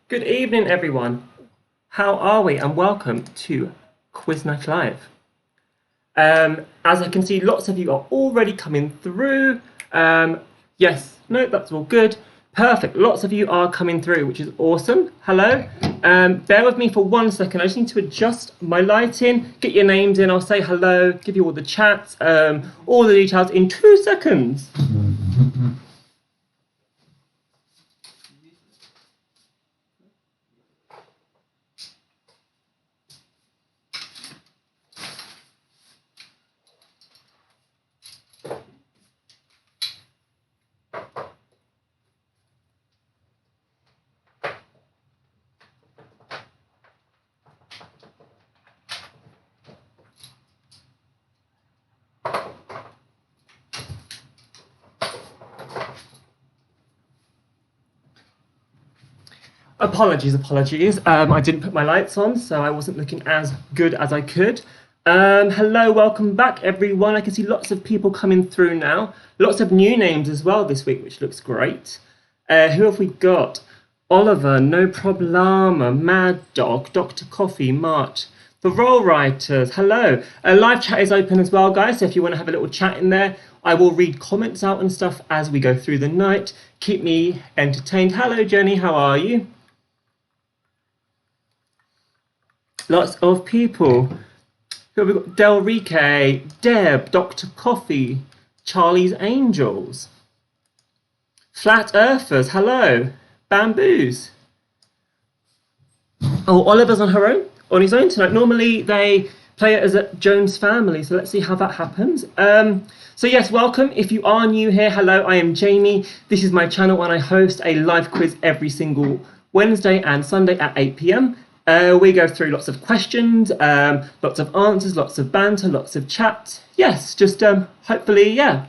Good evening, everyone. How are we? And welcome to Quiz Night Live. As I can see, lots of you are already coming through. Yes, no, that's all good. Perfect. Lots of you are coming through, which is awesome. Hello. Bear with me for 1 second. I just need to adjust my lighting, get your names in. I'll say hello, give you all the chats, all the details in 2 seconds. Apologies. I didn't put my lights on, so I wasn't looking as good as I could. Hello, welcome back, everyone. I can see lots of people coming through now. Lots of new names as well this week, which looks great. Who have we got? Oliver, No Problema, Mad Dog, Dr. Coffee, March. The Roll Writers, hello. Live chat is open as well, guys, so if you want to have a little chat in there, I will read comments out and stuff as we go through the night. Keep me entertained. Hello, Jenny, how are you? Lots of people. Who have we got? Delrique, Deb, Dr. Coffee, Charlie's Angels. Flat Earthers, hello. Bamboos. Oh, Oliver's on his own tonight. Normally they play it as a Jones family, so let's see how that happens. So yes, welcome. If you are new here, hello, I am Jamie. This is my channel and I host a live quiz every single Wednesday and Sunday at 8 p.m. We go through lots of questions, lots of answers, lots of banter, lots of chat. Yes, just hopefully, yeah.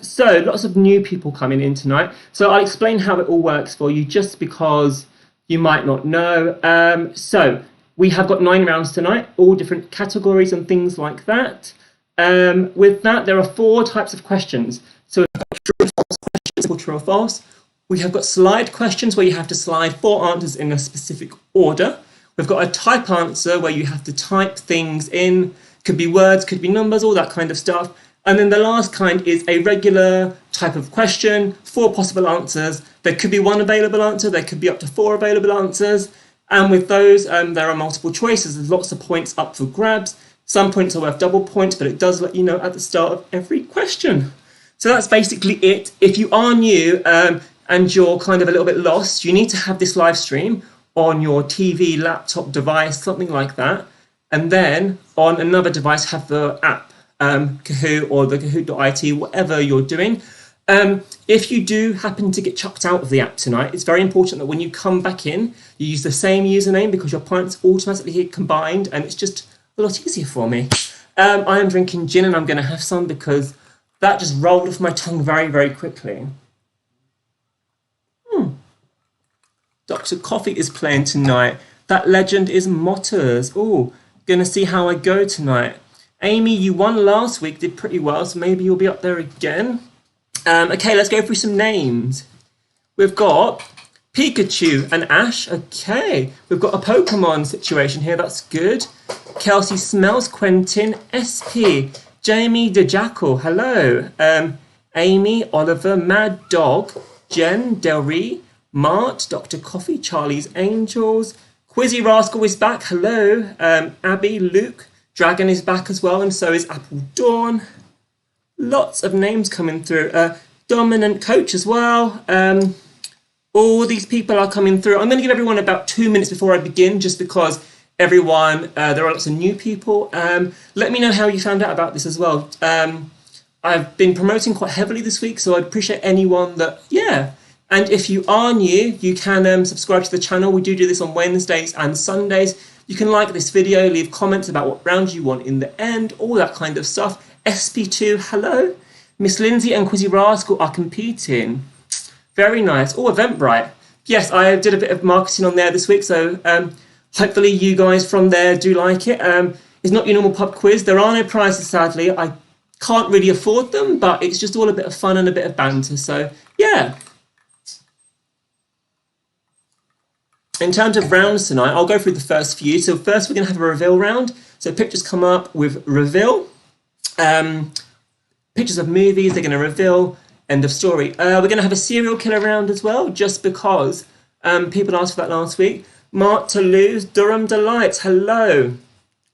So lots of new people coming in tonight. So I'll explain how it all works for you just because you might not know. So we have got 9 rounds tonight, all different categories and things like that. With that, there are 4 types of questions. So we've got true or false questions, true or false. We have got slide questions where you have to slide 4 answers in a specific order. We've got a type answer where you have to type things in. Could be words, could be numbers, all that kind of stuff. And then the last kind is a regular type of question, 4 possible answers. There could be 1 available answer, there could be up to 4 available answers. And with those, there are multiple choices. There's lots of points up for grabs. Some points are worth double points, but it does let you know at the start of every question. So that's basically it. If you are new and you're kind of a little bit lost, you need to have this live stream on your TV, laptop device, something like that. And then on another device, have the app, Kahoot or the Kahoot.it, whatever you're doing. If you do happen to get chucked out of the app tonight, it's very important that when you come back in, you use the same username because your points automatically get combined and it's just a lot easier for me. I am drinking gin and I'm going to have some because that just rolled off my tongue very, very quickly. Dr. Coffee is playing tonight. That legend is Motters. Oh, gonna see how I go tonight. Amy, you won last week, did pretty well, so maybe you'll be up there again. Okay, let's go through some names. We've got Pikachu and Ash. Okay, we've got a Pokemon situation here, that's good. Kelsey Smells, Quentin, SP, Jamie the Jackal, hello. Amy, Oliver, Mad Dog, Jen, Delree, Mart, Dr. Coffee, Charlie's Angels, Quizzy Rascal is back, hello. Abby, Luke, Dragon is back as well, and so is Apple Dawn. Lots of names coming through. Dominant Coach as well. All these people are coming through. I'm going to give everyone about 2 minutes before I begin, just because everyone, there are lots of new people. Let me know how you found out about this as well. I've been promoting quite heavily this week, so I'd appreciate anyone that, yeah. And if you are new, you can subscribe to the channel. We do this on Wednesdays and Sundays. You can like this video, leave comments about what round you want in the end, all that kind of stuff. SP2, hello. Miss Lindsay and Quizzy Rascal are competing. Very nice. Oh, Eventbrite. Yes, I did a bit of marketing on there this week, so hopefully you guys from there do like it. It's not your normal pub quiz. There are no prizes, sadly. I can't really afford them, but it's just all a bit of fun and a bit of banter. So, yeah. in terms of rounds tonight, I'll go through the first few. So first we're going to have a reveal round. So pictures come up with reveal. Pictures of movies, they're going to reveal. End of story. We're going to have a serial killer round as well, just because people asked for that last week. Mark Toulouse, Durham Delights, hello.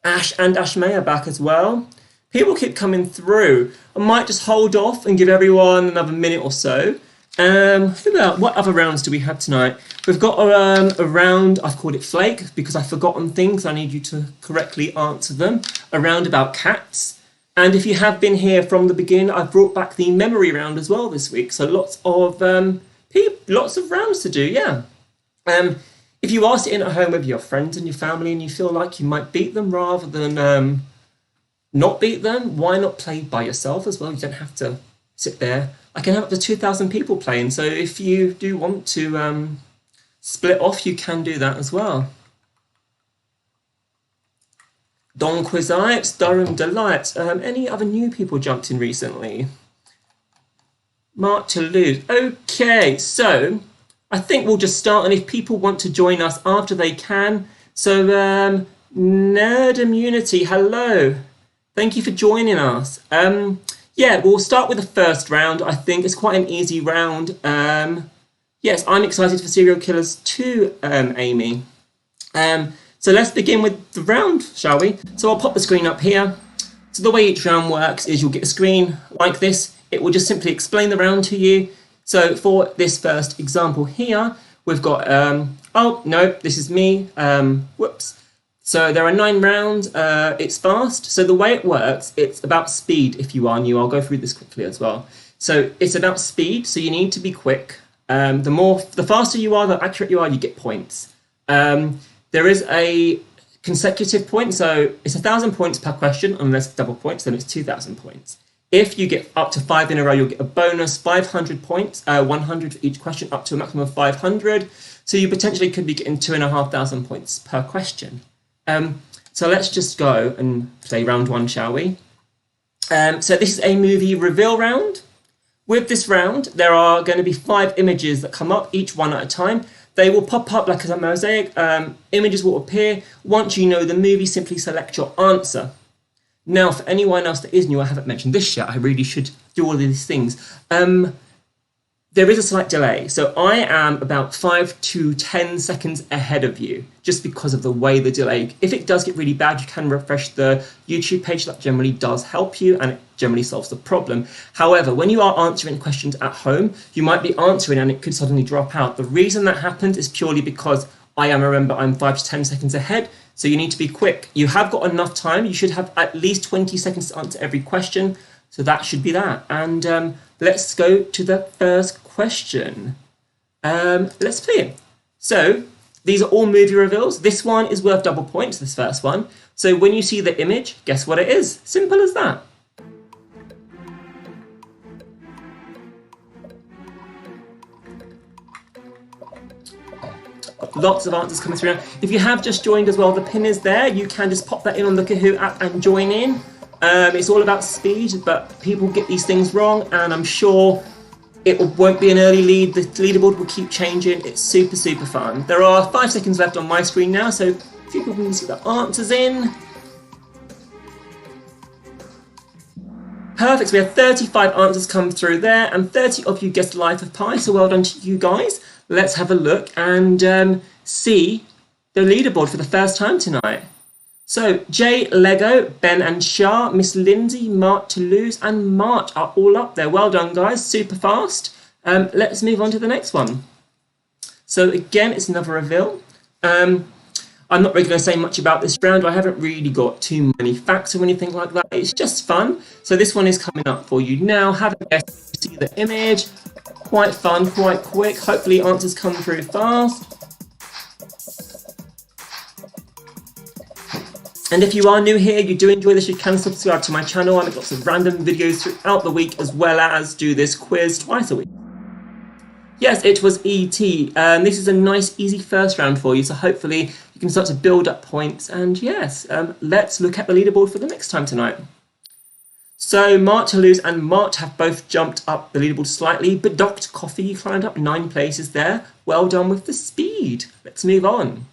Ash and Ash May are back as well. People keep coming through. I might just hold off and give everyone another minute or so. What other rounds do we have tonight? We've got a round, I've called it Flake, because I've forgotten things. I need you to correctly answer them. A round about cats. And if you have been here from the beginning, I've brought back the memory round as well this week. So lots of rounds to do, yeah. If you are sitting at home with your friends and your family and you feel like you might beat them rather than not beat them, why not play by yourself as well? You don't have to sit there. I can have up to 2,000 people playing. So if you do want to split off, you can do that as well. Don Quizites, Durham Delights. Any other new people jumped in recently? Mark Toulouse. Okay, so I think we'll just start, and if people want to join us after, they can. So Nerd Immunity, hello. Thank you for joining us. Yeah, we'll start with the first round. I think it's quite an easy round. Yes, I'm excited for Serial Killers 2, Amy. So let's begin with the round, shall we? So I'll pop the screen up here. So the way each round works is you'll get a screen like this. It will just simply explain the round to you. So for this first example here, we've got, oh, no, this is me. Whoops. So there are 9 rounds. It's fast. So the way it works, it's about speed. If you are new, I'll go through this quickly as well. So it's about speed. So you need to be quick. The faster you are, the accurate you are, you get points. There is a consecutive point, so it's 1,000 points per question, unless double points, then it's 2,000 points. If you get up to 5 in a row, you'll get a bonus 500 points, 100 for each question, up to a maximum of 500. So you potentially could be getting 2,500 points per question. So let's just go and play round 1, shall we? So this is a movie reveal round. With this round, there are going to be 5 images that come up, each one at a time. They will pop up like a mosaic. Images will appear. Once you know the movie, simply select your answer. Now, for anyone else that is new, I haven't mentioned this yet. I really should do all of these things. There is a slight delay. So I am about 5 to 10 seconds ahead of you, just because of the way the delay. If it does get really bad, you can refresh the YouTube page. That generally does help you, and it generally solves the problem. However, when you are answering questions at home, you might be answering and it could suddenly drop out. The reason that happens is purely because I'm 5 to 10 seconds ahead, so you need to be quick. You have got enough time. You should have at least 20 seconds to answer every question. So that should be that. And let's go to the first question. Let's play it. So these are all movie reveals. This one is worth double points, this first one. So when you see the image, guess what it is? Simple as that. Lots of answers coming through now. If you have just joined as well, the pin is there. You can just pop that in on the Kahoot app and join in. It's all about speed, but people get these things wrong, and I'm sure it won't be an early lead. The leaderboard will keep changing. It's super, super fun. There are 5 seconds left on my screen now, so if you can see the answers in. Perfect, so we have 35 answers come through there, and 30 of you guessed Life of Pi, so well done to you guys. Let's have a look and see the leaderboard for the first time tonight. So, Jay, Lego, Ben and Shah, Miss Lindsay, Mark Toulouse and March are all up there. Well done, guys. Super fast. Let's move on to the next one. So, again, it's another reveal. I'm not really going to say much about this round. I haven't really got too many facts or anything like that. It's just fun. So this one is coming up for you now. Have a guess. See the image. Quite fun, quite quick. Hopefully answers come through fast. And if you are new here, you do enjoy this, you can subscribe to my channel. I make lots of random videos throughout the week, as well as do this quiz twice a week. Yes, it was E.T. This is a nice, easy first round for you, so hopefully you can start to build up points. And yes, let's look at the leaderboard for the next time tonight. So Mart, Toulouse and Mart have both jumped up the leaderboard slightly, but Dr. Coffee climbed up 9 places there. Well done with the speed. Let's move on.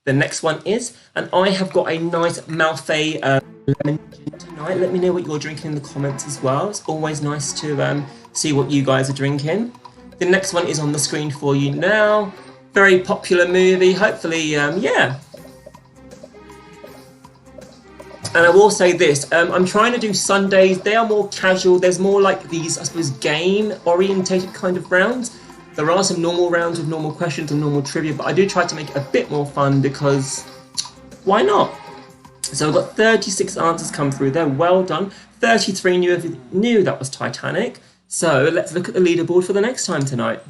The next one is, and I have got a nice Malfait lemon gin tonight. Let me know what you're drinking in the comments as well. It's always nice to see what you guys are drinking. The next one is on the screen for you now. Very popular movie. Hopefully, yeah. And I will say this, I'm trying to do Sundays. They are more casual. There's more like these, I suppose, game-orientated kind of rounds. There are some normal rounds with normal questions and normal trivia, but I do try to make it a bit more fun because why not? So I've got 36 answers come through there. Well done. 33 knew that was Titanic. So let's look at the leaderboard for the next time tonight.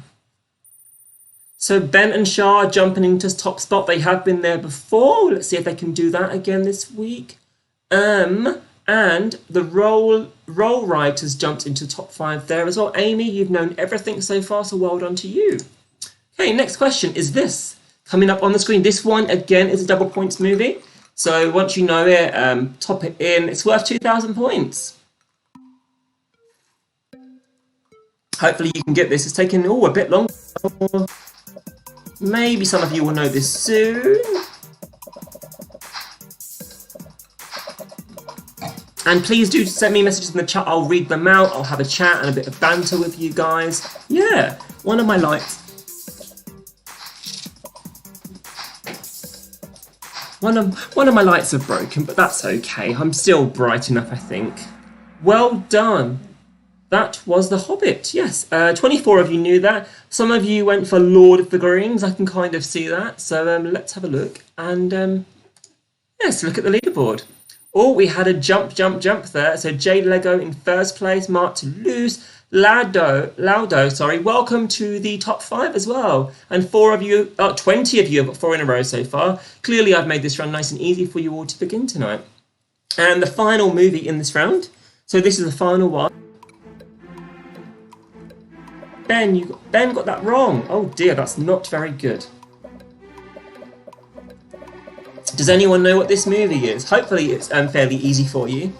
So Ben and Shah are jumping into top spot. They have been there before. Let's see if they can do that again this week. And the roll writers jumped into top 5 there as well. Amy, you've known everything so far, so well done to you. Okay, next question is this. Coming up on the screen. This one, again, is a double points movie. So once you know it, top it in. It's worth 2,000 points. Hopefully you can get this. It's taken a bit longer. Maybe some of you will know this soon. And please do send me messages in the chat. I'll read them out. I'll have a chat and a bit of banter with you guys. Yeah, one of my lights. One of my lights are broken, but that's okay. I'm still bright enough, I think. Well done. That was The Hobbit, yes. 24 of you knew that. Some of you went for Lord of the Rings. I can kind of see that. So let's have a look. And yes, look at the leaderboard. Oh, we had a jump there. So Jay Lego in first place, Mark Toulouse, Laudo, sorry. Welcome to the top 5 as well. And 20 of you have got 4 in a row so far. Clearly, I've made this round nice and easy for you all to begin tonight. And the final movie in this round. So this is the final one. Ben got that wrong. Oh dear, that's not very good. Does anyone know what this movie is? Hopefully it's fairly easy for you.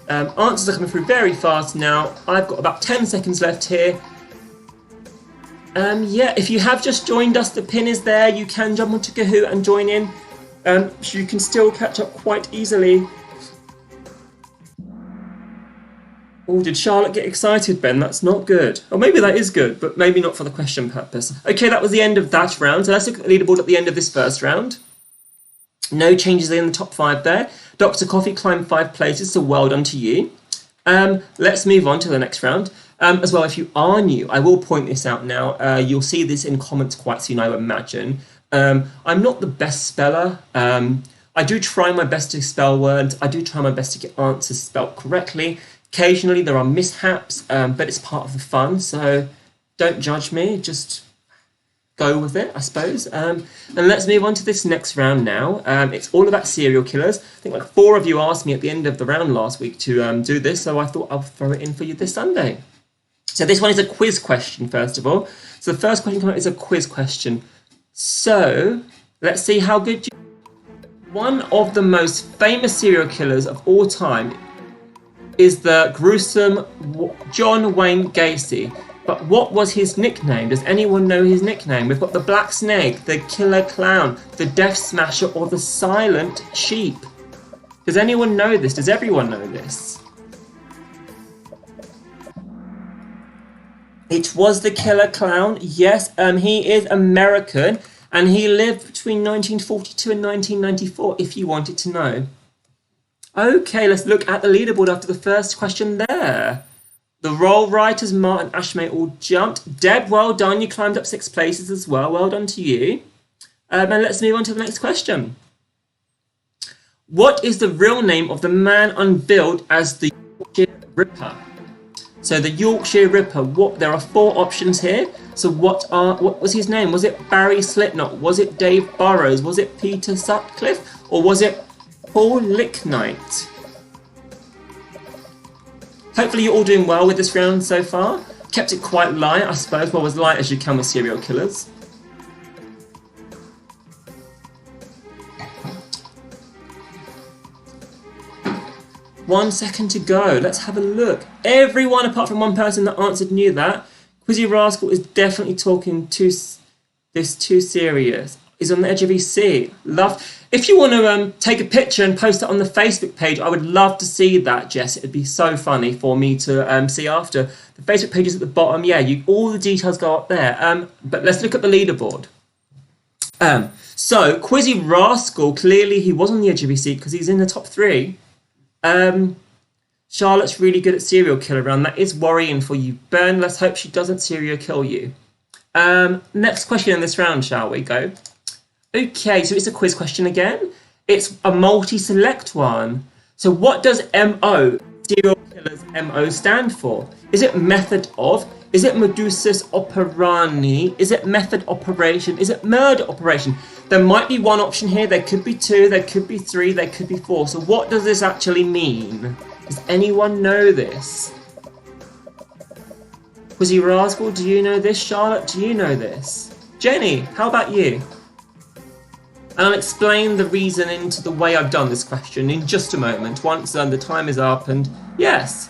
Answers are coming through very fast now. I've got about 10 seconds left here. Yeah, if you have just joined us, the pin is there. You can jump onto Kahoot and join in. So you can still catch up quite easily. Oh, did Charlotte get excited, Ben? That's not good. Or maybe that is good, but maybe not for the question purpose. Okay, that was the end of that round. So let's look at the leaderboard at the end of this first round. No changes in the top 5 there. Dr. Coffee climbed 5 places, so well done to you. Let's move on to the next round. As well, if you are new, I will point this out now. You'll see this in comments quite soon, I would imagine. I'm not the best speller. I do try my best to spell words. I do try my best to get answers spelled correctly. Occasionally there are mishaps, but it's part of the fun, so don't judge me, just go with it, I suppose. And let's move on to this next round now. It's all about serial killers. I think like 4 of you asked me at the end of the round last week to do this, so I thought I'll throw it in for you this Sunday. So this one is a quiz question, first of all. So the first question coming up is a quiz question. So let's see how good you are. One of the most famous serial killers of all time is the gruesome John Wayne Gacy. But what was his nickname? Does anyone know his nickname? We've got the Black Snake, the Killer Clown, the Death Smasher, or the Silent Sheep. Does anyone know this? Does everyone know this? It was the Killer Clown. Yes, he is American, and he lived between 1942 and 1994, if you wanted to know. Okay, let's look at the leaderboard after the first question there. The role writers, Martin and Ashmay, all jumped. Deb, well done. You climbed up 6 places as well. Well done to you. And let's move on to the next question. What is the real name of the man unveiled as the Yorkshire Ripper? So the Yorkshire Ripper, there are 4 options here. So what was his name? Was it Barry Slipknot? Was it Dave Burrows? Was it Peter Sutcliffe? Or was it Paul Licknight? Hopefully you're all doing well with this round so far. Kept it quite light, I suppose. Well, as light as you can with serial killers. 1 second to go. Let's have a look. Everyone apart from one person that answered knew that. Quizzy Rascal is definitely talking too serious. He's on the edge of his seat. Love. If you want to take a picture and post it on the Facebook page, I would love to see that, Jess. It'd be so funny for me to see after. The Facebook page is at the bottom. Yeah, all the details go up there. But let's look at the leaderboard. So Quizzy Rascal, clearly he was on the edge of his seat because he's in the top 3. Charlotte's really good at serial killer round. That is worrying for you, Ben. Let's hope she doesn't serial kill you. Next question in this round, shall we go? Okay, so it's a quiz question again. It's a multi-select one. So what does MO, serial killer's MO, stand for? Is it method of? Is it modus operandi? Is it method operation? Is it murder operation? There might be one option here. There could be 2. There could be 3. There could be 4. So what does this actually mean? Does anyone know this? Quizzy Rascal, do you know this? Charlotte, do you know this? Jenny, how about you? And I'll explain the reasoning to the way I've done this question in just a moment, once the time is up, and yes.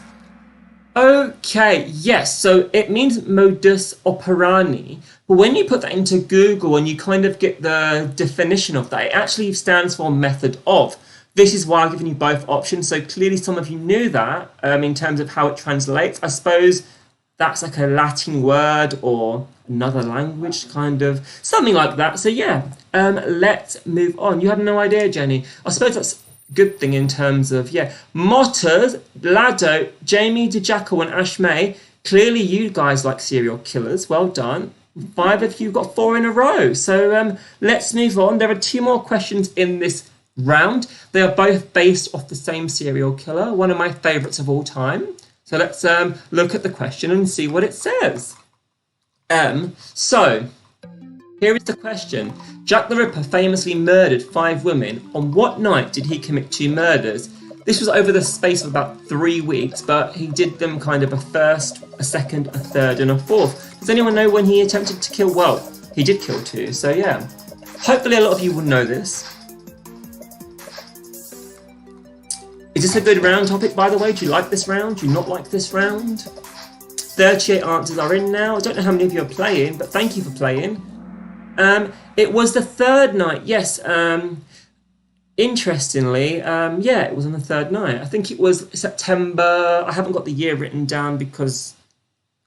Okay, yes, so it means modus operandi, but when you put that into Google and you kind of get the definition of that, it actually stands for method of. This is why I've given you both options, so clearly some of you knew that in terms of how it translates. I suppose that's like a Latin word or another language, kind of, something like that. So yeah, let's move on. You had no idea, Jenny. I suppose that's a good thing in terms of, yeah. Motters, Lado, Jamie DeJackal and Ash May, clearly you guys like serial killers. Well done. 5 of you got 4 in a row. So let's move on. There are 2 more questions in this round. They are both based off the same serial killer, one of my favourites of all time. So let's look at the question and see what it says. So here is the question. Jack the Ripper famously murdered 5 women. On what night did he commit 2 murders? This was over the space of about 3 weeks, but he did them kind of a first, a second, a third, and a fourth. Does anyone know when he attempted to kill? Well, he did kill 2, so yeah. Hopefully a lot of you will know this. Is this a good round topic, by the way? Do you like this round? Do you not like this round? 38 answers are in now. I don't know how many of you are playing, but thank you for playing. It was the 3rd night, yes. Interestingly, yeah, it was on the 3rd night. I think it was September. I haven't got the year written down because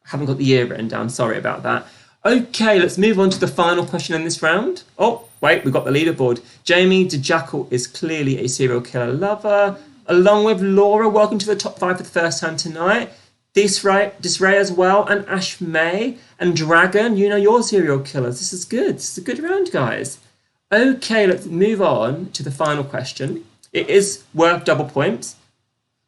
I haven't got the year written down. Sorry about that. Okay, let's move on to the final question in this round. Oh, wait, we've got the leaderboard. Jamie DeJackal is clearly a serial killer lover. Along with Laura, welcome to the top 5 for the first time tonight. Disray as well, and Ash May, and Dragon, you know your serial killers. This is good. This is a good round, guys. Okay, let's move on to the final question. It is worth double points,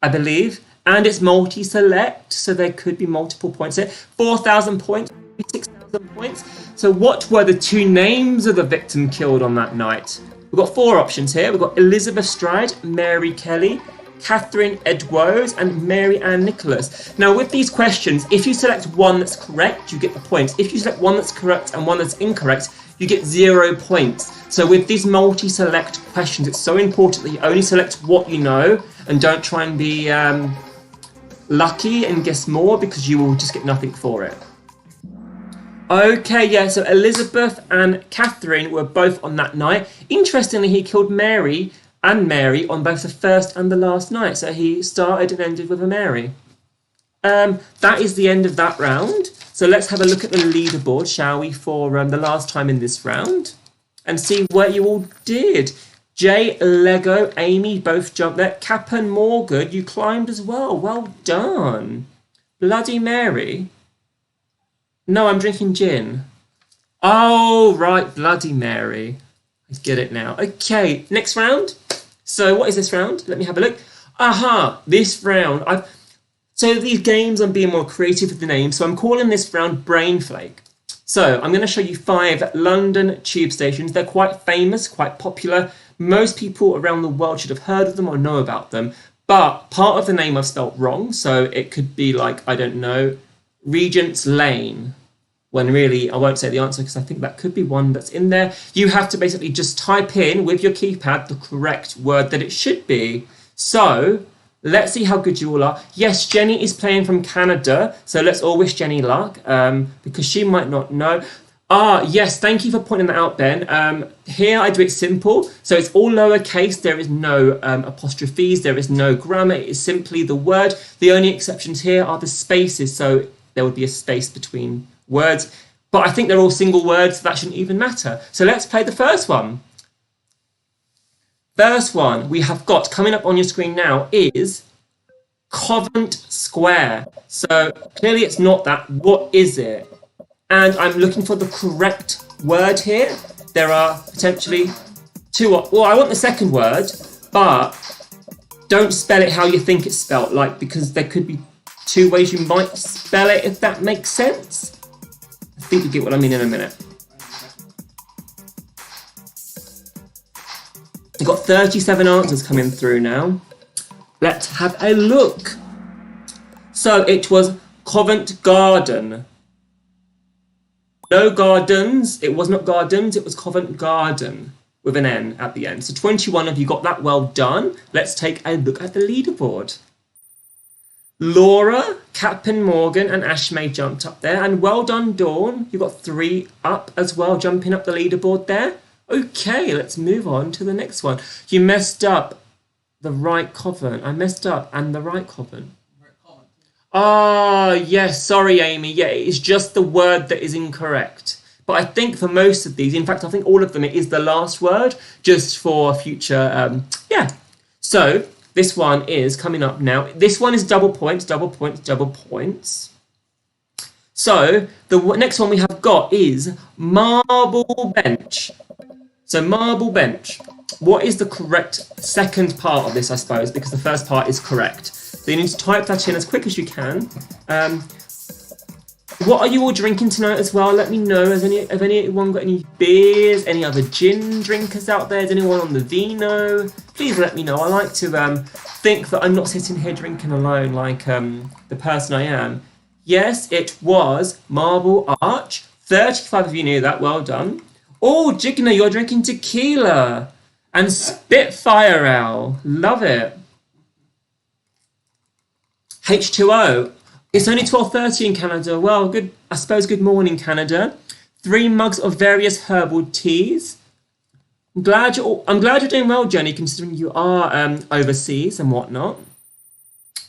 I believe, and it's multi-select, so there could be multiple points here. 4,000 points, 6,000 points. So what were the 2 names of the victim killed on that night? We've got 4 options here. We've got Elizabeth Stride, Mary Kelly, Catherine Edwards, and Mary Ann Nicholas. Now, with these questions, if you select one that's correct, you get the points. If you select one that's correct and one that's incorrect, you get 0 points. So with these multi-select questions, it's so important that you only select what you know and don't try and be lucky and guess more, because you will just get nothing for it. Okay, yeah, so Elizabeth and Catherine were both on that night. Interestingly, he killed Mary and Mary on both the first and the last night. So he started and ended with a Mary. That is the end of that round. So let's have a look at the leaderboard, shall we, for the last time in this round, and see what you all did. Jay, Lego, Amy both jumped there. Cap and Morgan, you climbed as well. Well done. Bloody Mary. No, I'm drinking gin. Oh, right, Bloody Mary. I get it now. Okay, next round. So what is this round? Let me have a look. Aha, this round. So these games, I'm being more creative with the names. So I'm calling this round Brain Flake. So I'm going to show you 5 London tube stations. They're quite famous, quite popular. Most people around the world should have heard of them or know about them. But part of the name I've spelt wrong. So it could be like, I don't know, Regent's Lane. When really, I won't say the answer because I think that could be one that's in there. You have to basically just type in with your keypad the correct word that it should be. So Let's see how good you all are. Yes, Jenny is playing from Canada, so let's all wish Jenny luck, because she might not know. Ah, yes, thank you for pointing that out, Ben. Here I do it simple, so it's all lowercase. There is no apostrophes, there is no grammar. It is simply the word. The only exceptions here are the spaces, so there would be a space between words. But I think they're all single words, so that shouldn't even matter. So let's play the first one. First one we have got coming up on your screen now is Covent Square. So clearly it's not that. What is it? And I'm looking for the correct word here. There are potentially two. Well, I want the second word, but don't spell it how you think it's spelled, because there could be two ways you might spell it, if that makes sense. I think you get what I mean in a minute. I've got 37 answers coming through now. Let's have a look. So it was Covent Garden. No gardens. It was not gardens. It was Covent Garden with an N at the end. So 21 of you got that. Well done. Let's take a look at the leaderboard. Laura, Captain Morgan and Ashmay jumped up there. And well done, Dawn. You got 3 up as well, jumping up the leaderboard there. Okay, let's move on to the next one. You messed up the right Covent. I messed up and the right Covent. Ah, yes, sorry, Amy. Yeah, it's just the word that is incorrect. But I think for most of these, in fact, I think all of them, it is the last word, just for future, yeah. So this one is coming up now. This one is double points, double points, double points. So the next one we have got is Marble Bench. So Marble Bench. What is the correct second part of this, I suppose, because the first part is correct. So you need to type that in as quick as you can. What are you all drinking tonight as well? Let me know. Have anyone got any beers? Any other gin drinkers out there? Is anyone on the vino? Please let me know. I like to think that I'm not sitting here drinking alone like the person I am. Yes, it was Marble Arch. 35 of you knew that. Well done. Oh, Jigna, you're drinking tequila. And Spitfire Ale. Love it. H2O. It's only 12:30 in Canada. Well, good. I suppose good morning, Canada. 3 mugs of various herbal teas. I'm glad you're doing well, Jenny, considering you are overseas and whatnot.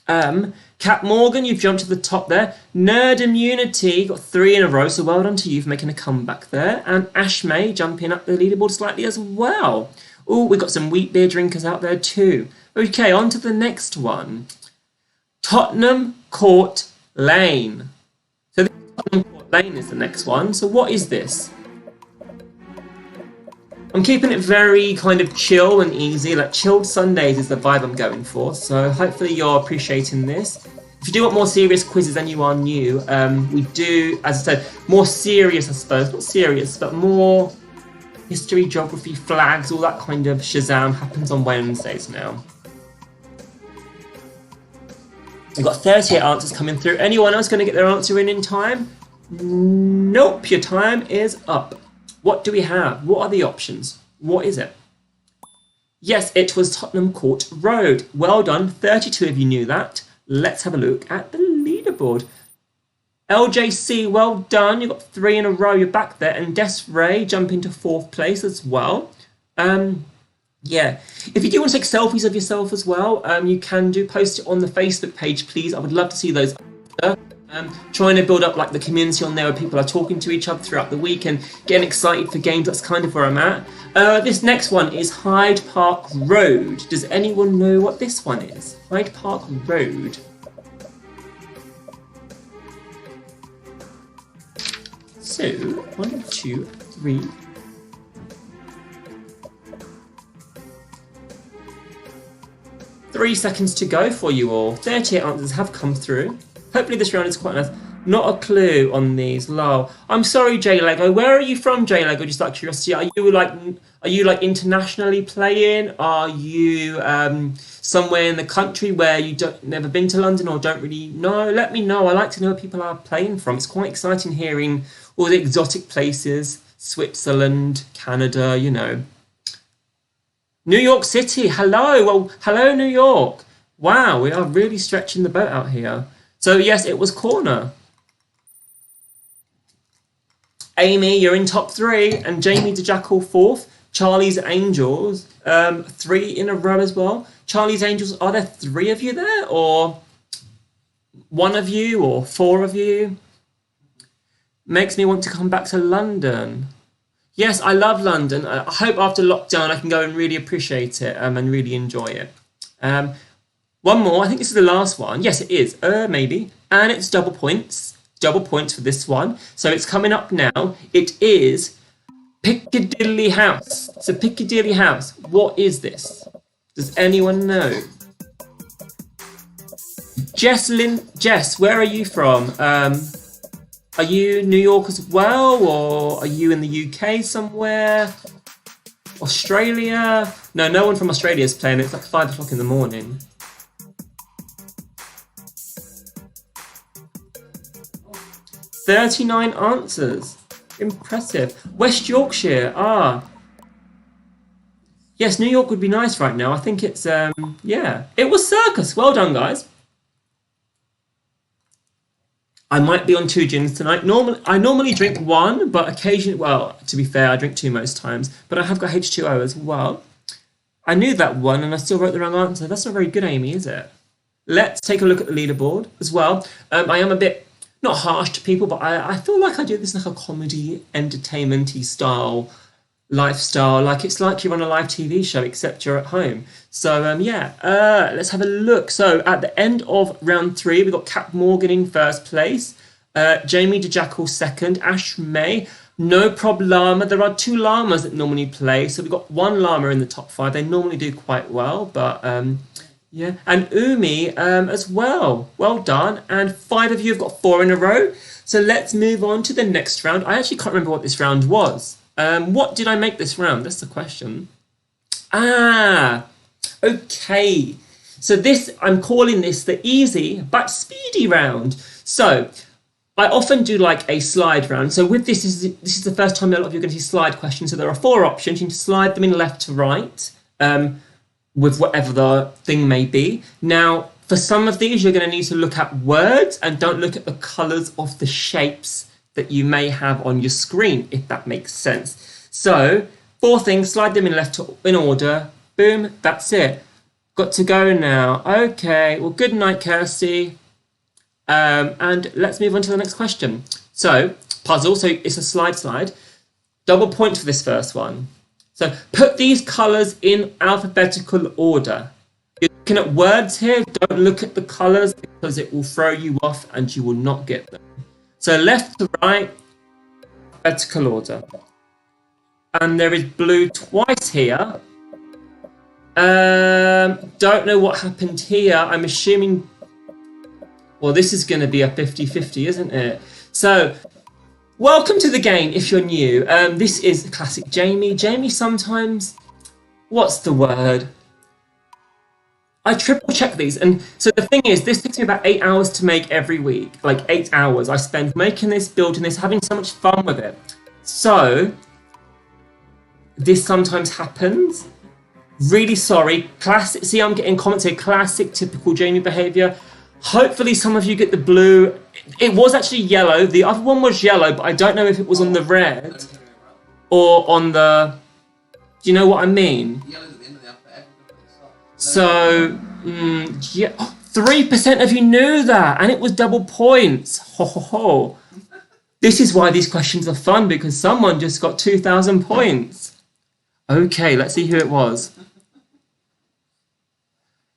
Cap Morgan, you've jumped to the top there. Nerd Immunity, got 3 in a row, so well done to you for making a comeback there. And Ashmay jumping up the leaderboard slightly as well. Oh, we've got some wheat beer drinkers out there too. Okay, on to the next one. Tottenham Court Lane. So this Tottenham Court Lane is the next one. So what is this? I'm keeping it very kind of chill and easy. Like chilled Sundays is the vibe I'm going for. So hopefully you're appreciating this. If you do want more serious quizzes and you are new, we do, as I said, more serious, I suppose. Not serious, but more history, geography, flags, all that kind of shazam happens on Wednesdays now. We've got 38 answers coming through. Anyone else going to get their answer in time? Nope, your time is up. What do we have? What are the options? What is it? Yes, it was Tottenham Court Road. Well done. 32 of you knew that. Let's have a look at the leaderboard. LJC, well done. You've got 3 in a row. You're back there. And Desiree jump into 4th place as well. Yeah. If you do want to take selfies of yourself as well, you can post it on the Facebook page, please. I would love to see those. Trying to build up like the community on there where people are talking to each other throughout the week and getting excited for games. That's kind of where I'm at. This next one is Hyde Park Road. Does anyone know what this one is? Hyde Park Road. So 1, 2, 3. 3 seconds to go for you all. 38 answers have come through. Hopefully this round is quite nice. Not a clue on these. Lol. I'm sorry, J Lego. Where are you from, J Lego? Just out of curiosity. Are you like internationally playing? Are you somewhere in the country where you never been to London or don't really know? Let me know. I like to know where people are playing from. It's quite exciting hearing all the exotic places. Switzerland, Canada, you know. New York City. Hello. Well, hello, New York. Wow, we are really stretching the boat out here. So yes, it was corner. Amy, you're in top 3, and Jamie the Jackal 4th. Charlie's Angels, 3 in a row as well. Charlie's Angels, are there 3 of you there, or 1 of you, or 4 of you? Makes me want to come back to London. Yes, I love London. I hope after lockdown I can go and really appreciate it and really enjoy it. One more, I think this is the last one. Yes, it is, maybe. And it's double points. Double points for this one. So it's coming up now. It is Piccadilly House. So Piccadilly House, what is this? Does anyone know? Jess, where are you from? Are you New York as well, or are you in the UK somewhere? Australia? No one from Australia is playing. It's like 5 o'clock in the morning. "39 answers. Impressive. West Yorkshire. Yes, New York would be nice right now. I think it's, yeah. It was Circus. Well done, guys. I might be on 2 gins tonight. I normally drink 1, but occasionally, well, to be fair, I drink 2 most times. But I have got H2O as well. I knew that one, and I still wrote the wrong answer. That's not very good, Amy, is it? Let's take a look at the leaderboard as well. I am a bit, not harsh to people, but I feel like I do this like a comedy, entertainment-y style lifestyle. Like it's like you're on a live TV show, except you're at home. So yeah, let's have a look. So at the end of round 3, we got Cap Morgan in first place, Jamie the Jackal second, Ash May, No Prob Llama. There are 2 llamas that normally play, so we've got 1 llama in the top 5. They normally do quite well, but yeah, and Umi as well. Well done. And 5 of you have got 4 in a row. So let's move on to the next round. I actually can't remember what this round was. What did I make this round? That's the question. Okay. So this, I'm calling this the easy but speedy round. So I often do like a slide round. So with this is the first time a lot of you are going to see slide questions. So there are 4 options. You can slide them in left to right. With whatever the thing may be. Now, for some of these, you're going to need to look at words and don't look at the colours of the shapes that you may have on your screen, if that makes sense. So, 4 things, slide them in left in order. Boom, that's it. Got to go now. Okay, well, good night, Kirsty. And let's move on to the next question. So, puzzle, so it's a slide. Double point for this first one. So put these colours in alphabetical order. You're looking at words here, don't look at the colours because it will throw you off and you will not get them. So left to right, alphabetical order. And there is blue twice here. Don't know what happened here. I'm assuming, well, this is going to be a 50-50, isn't it? So welcome to the game if you're new. This is classic Jamie. Jamie sometimes, what's the word? I triple check these. And so the thing is, this takes me about 8 hours to make every week. Like 8 hours I spend making this, building this, having so much fun with it. So this sometimes happens. Really sorry. Classic. See, I'm getting comments here. Classic, typical Jamie behaviour. Hopefully some of you get the blue. It was actually yellow. The other one was yellow, but I don't know if it was on the red or on the... Do you know what I mean? So, yeah, 3% of you knew that, and it was double points. Ho, ho, ho. This is why these questions are fun, because someone just got 2,000 points. Okay, let's see who it was.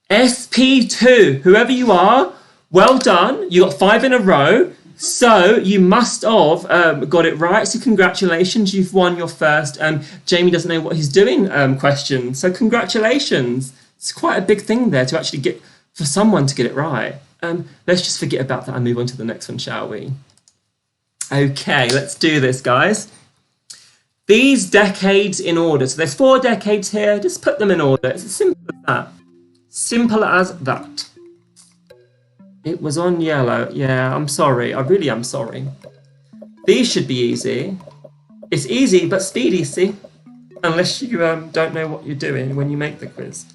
SP2, whoever you are, well done. You got 5 in a row. So you must have got it right. So congratulations, you've won your first Jamie doesn't know what he's doing question. So congratulations. It's quite a big thing there to actually get, for someone to get it right. Let's just forget about that and move on to the next one, shall we? Okay, let's do this, guys. These decades in order. So there's 4 decades here. Just put them in order. It's as simple as that. Simple as that. It was on yellow. Yeah, I'm sorry. I really am sorry. These should be easy. It's easy, but speedy, see? Unless you don't know what you're doing when you make the quiz.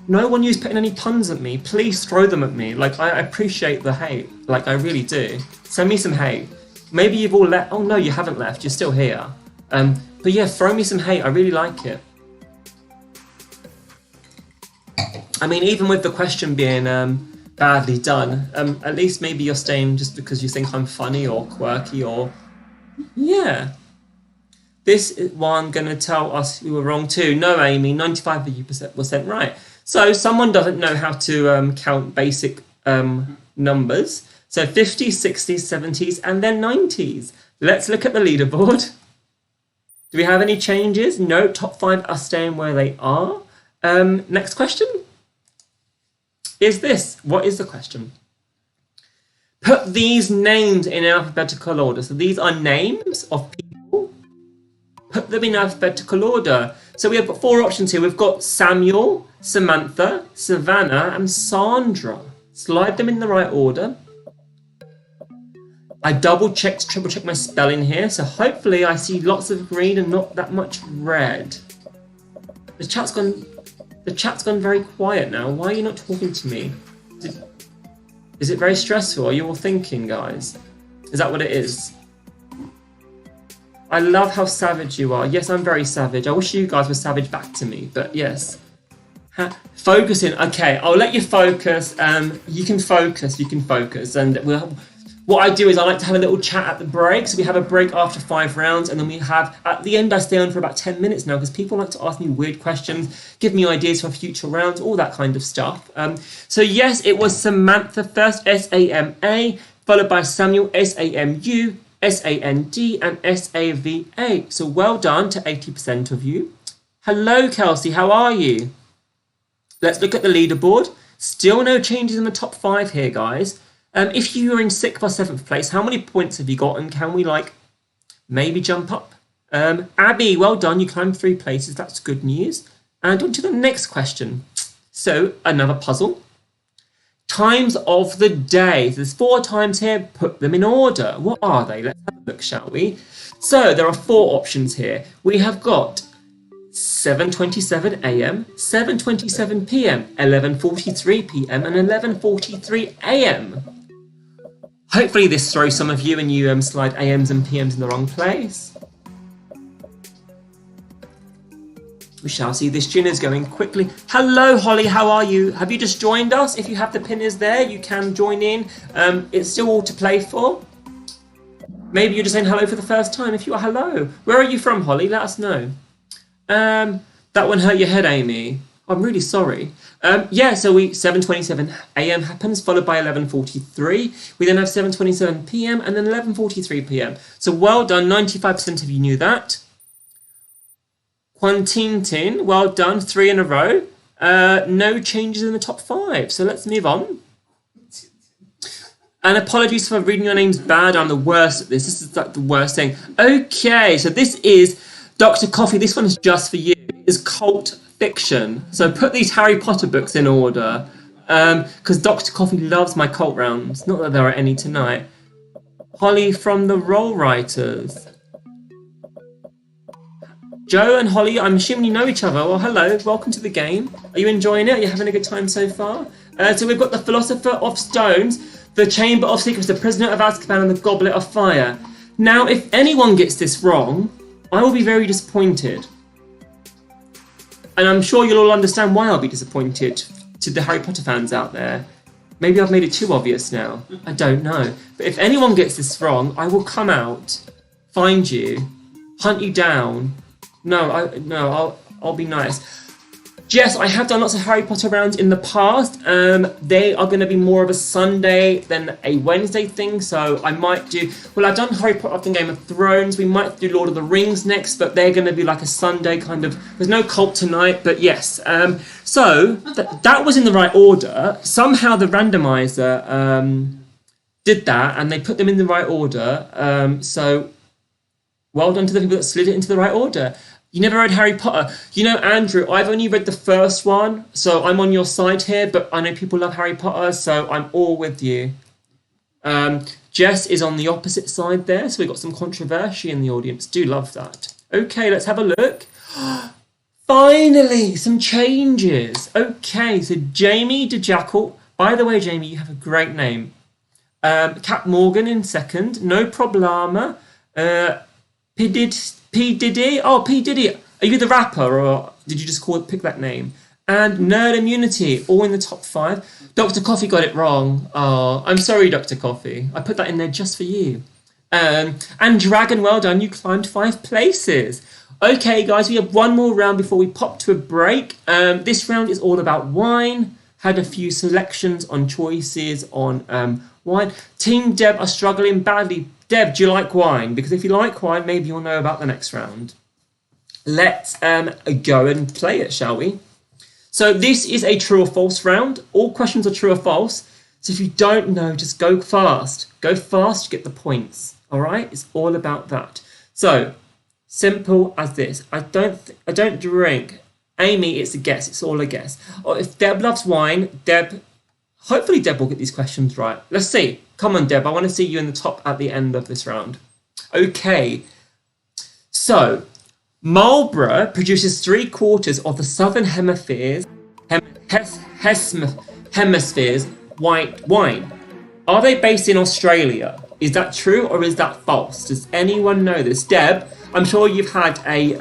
No one used putting any puns at me. Please throw them at me. Like, I appreciate the hate. Like, I really do. Send me some hate. Maybe you've all left. Oh, no, you haven't left. You're still here. But yeah, throw me some hate. I really like it. I mean, even with the question being badly done, at least maybe you're staying just because you think I'm funny or quirky or... Yeah. This one going to tell us we were wrong too. No, Amy, 95% right. So someone doesn't know how to count basic numbers. So 50s, 60s, 70s, and then 90s. Let's look at the leaderboard. Do we have any changes? No, top 5 are staying where they are. Next question is this. What is the question? Put these names in alphabetical order. So these are names of people. Put them in alphabetical order. So we have got 4 options here. We've got Samuel, Samantha, Savannah, and Sandra. Slide them in the right order. I triple checked my spelling here. So hopefully I see lots of green and not that much red. The chat's gone very quiet now. Why are you not talking to me? Is it very stressful? Are you all thinking, guys? Is that what it is? I love how savage you are. Yes, I'm very savage. I wish you guys were savage back to me, but yes. Focusing. Okay, I'll let you focus. You can focus. And what I do is I like to have a little chat at the break. So we have a break after 5 rounds, and then we have, at the end, I stay on for about 10 minutes now because people like to ask me weird questions, give me ideas for future rounds, all that kind of stuff. So yes, it was Samantha first, S-A-M-A, followed by Samuel, S-A-M-U, S-A-N-D, and S-A-V-A. So well done to 80% of you. Hello, Kelsey, how are you? Let's look at the leaderboard. Still no changes in the top 5 here, guys. If you are in 6th or 7th place, how many points have you got? And can we, like, maybe jump up? Abby, well done. You climbed 3 places. That's good news. And on to the next question. So, another puzzle. Times of the day. There's 4 times here. Put them in order. What are they? Let's have a look, shall we? So, there are 4 options here. We have got 7:27 a.m., 7:27 p.m., 11:43 p.m., and 11:43 a.m. Hopefully this throws some of you and you slide AMs and PMs in the wrong place. We shall see. This gin is going quickly. Hello, Holly. How are you? Have you just joined us? If you have the pinners there, you can join in. It's still all to play for. Maybe you're just saying hello for the first time. If you are, hello. Where are you from, Holly? Let us know. That one hurt your head, Amy. I'm really sorry. Yeah, so 7:27 a.m. happens, followed by 11:43. We then have 7:27 p.m. and then 11:43 p.m. So well done, 95% of you knew that. Quantintin, well done, 3 in a row. No changes in the top 5, so let's move on. And apologies for reading your names bad, I'm the worst at this. This is like the worst thing. Okay, so this is Dr. Coffee. This one is just for you. It is cult fiction. So put these Harry Potter books in order. Because Dr. Coffee loves my cult rounds. Not that there are any tonight. Holly from the Roll Writers. Joe and Holly, I'm assuming you know each other. Well, hello. Welcome to the game. Are you enjoying it? Are you having a good time so far? So we've got the Philosopher of Stones, the Chamber of Secrets, the Prisoner of Azkaban, and the Goblet of Fire. Now, if anyone gets this wrong, I will be very disappointed. And I'm sure you'll all understand why I'll be disappointed to the Harry Potter fans out there. Maybe I've made it too obvious now. I don't know. But if anyone gets this wrong, I will come out, find you, hunt you down. I'll be nice. Yes, I have done lots of Harry Potter rounds in the past. They are going to be more of a Sunday than a Wednesday thing, so I might do... Well, I've done Harry Potter and Game of Thrones. We might do Lord of the Rings next, but they're going to be like a Sunday kind of... There's no cult tonight, but yes. So, that was in the right order. Somehow the randomizer did that, and they put them in the right order. So, well done to the people that slid it into the right order. You never read Harry Potter. You know, Andrew, I've only read the first one, so I'm on your side here, but I know people love Harry Potter, so I'm all with you. Jess is on the opposite side there, so we've got some controversy in the audience. Do love that. Okay, let's have a look. Finally, some changes. Okay, so Jamie the Jackal. By the way, Jamie, you have a great name. Cap Morgan in second. No Problema. P Diddy. Oh, P Diddy. Are you the rapper or did you just pick that name? And Nerd Immunity, all in the top 5. Dr. Coffee got it wrong. Oh, I'm sorry, Dr. Coffee. I put that in there just for you. And Dragon, well done. You climbed 5 places. Okay, guys, we have one more round before we pop to a break. This round is all about wine. Had a few selections on choices on wine. Team Deb are struggling badly. Deb, do you like wine? Because if you like wine, maybe you'll know about the next round. Let's go and play it, shall we? So this is a true or false round. All questions are true or false. So if you don't know, just go fast. Go fast, you get the points. All right? It's all about that. So simple as this. I don't drink. Amy, it's a guess. It's all a guess. Or if Deb loves wine, hopefully Deb will get these questions right. Let's see. Come on, Deb. I want to see you in the top at the end of this round. Okay. So Marlborough produces 3/4 of the southern hemisphere's white wine. Are they based in Australia? Is that true or is that false? Does anyone know this? Deb, I'm sure you've had a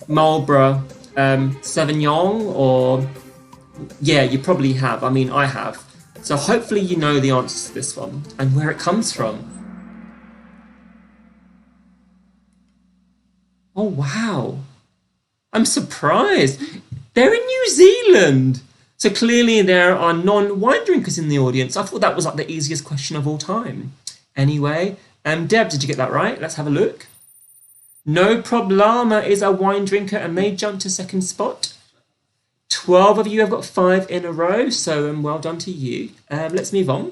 Marlborough Sauvignon, or yeah, you probably have. I mean, I have. So hopefully you know the answer to this one and where it comes from. Oh, wow. I'm surprised. They're in New Zealand. So clearly there are non-wine drinkers in the audience. I thought that was like the easiest question of all time. Anyway, Deb, did you get that right? Let's have a look. No Problema is a wine drinker and they jumped to second spot. 12 of you have got 5 in a row, so well done to you. Let's move on.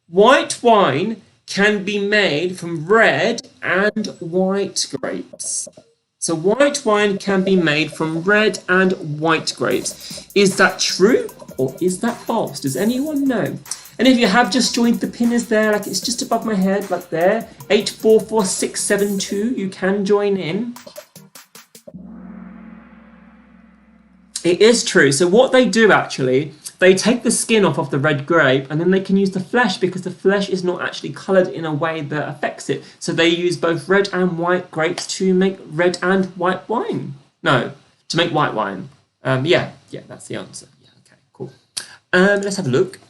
White wine can be made from red and white grapes. So white wine can be made from red and white grapes. Is that true or is that false? Does anyone know? And if you have just joined, the pin is there, like it's just above my head, like there. 844672, you can join in. It is true. So what they do actually, they take the skin off of the red grape and then they can use the flesh because the flesh is not actually coloured in a way that affects it. So they use both red and white grapes to make red and white wine. No, to make white wine. Yeah, that's the answer. Yeah, okay, cool. Let's have a look.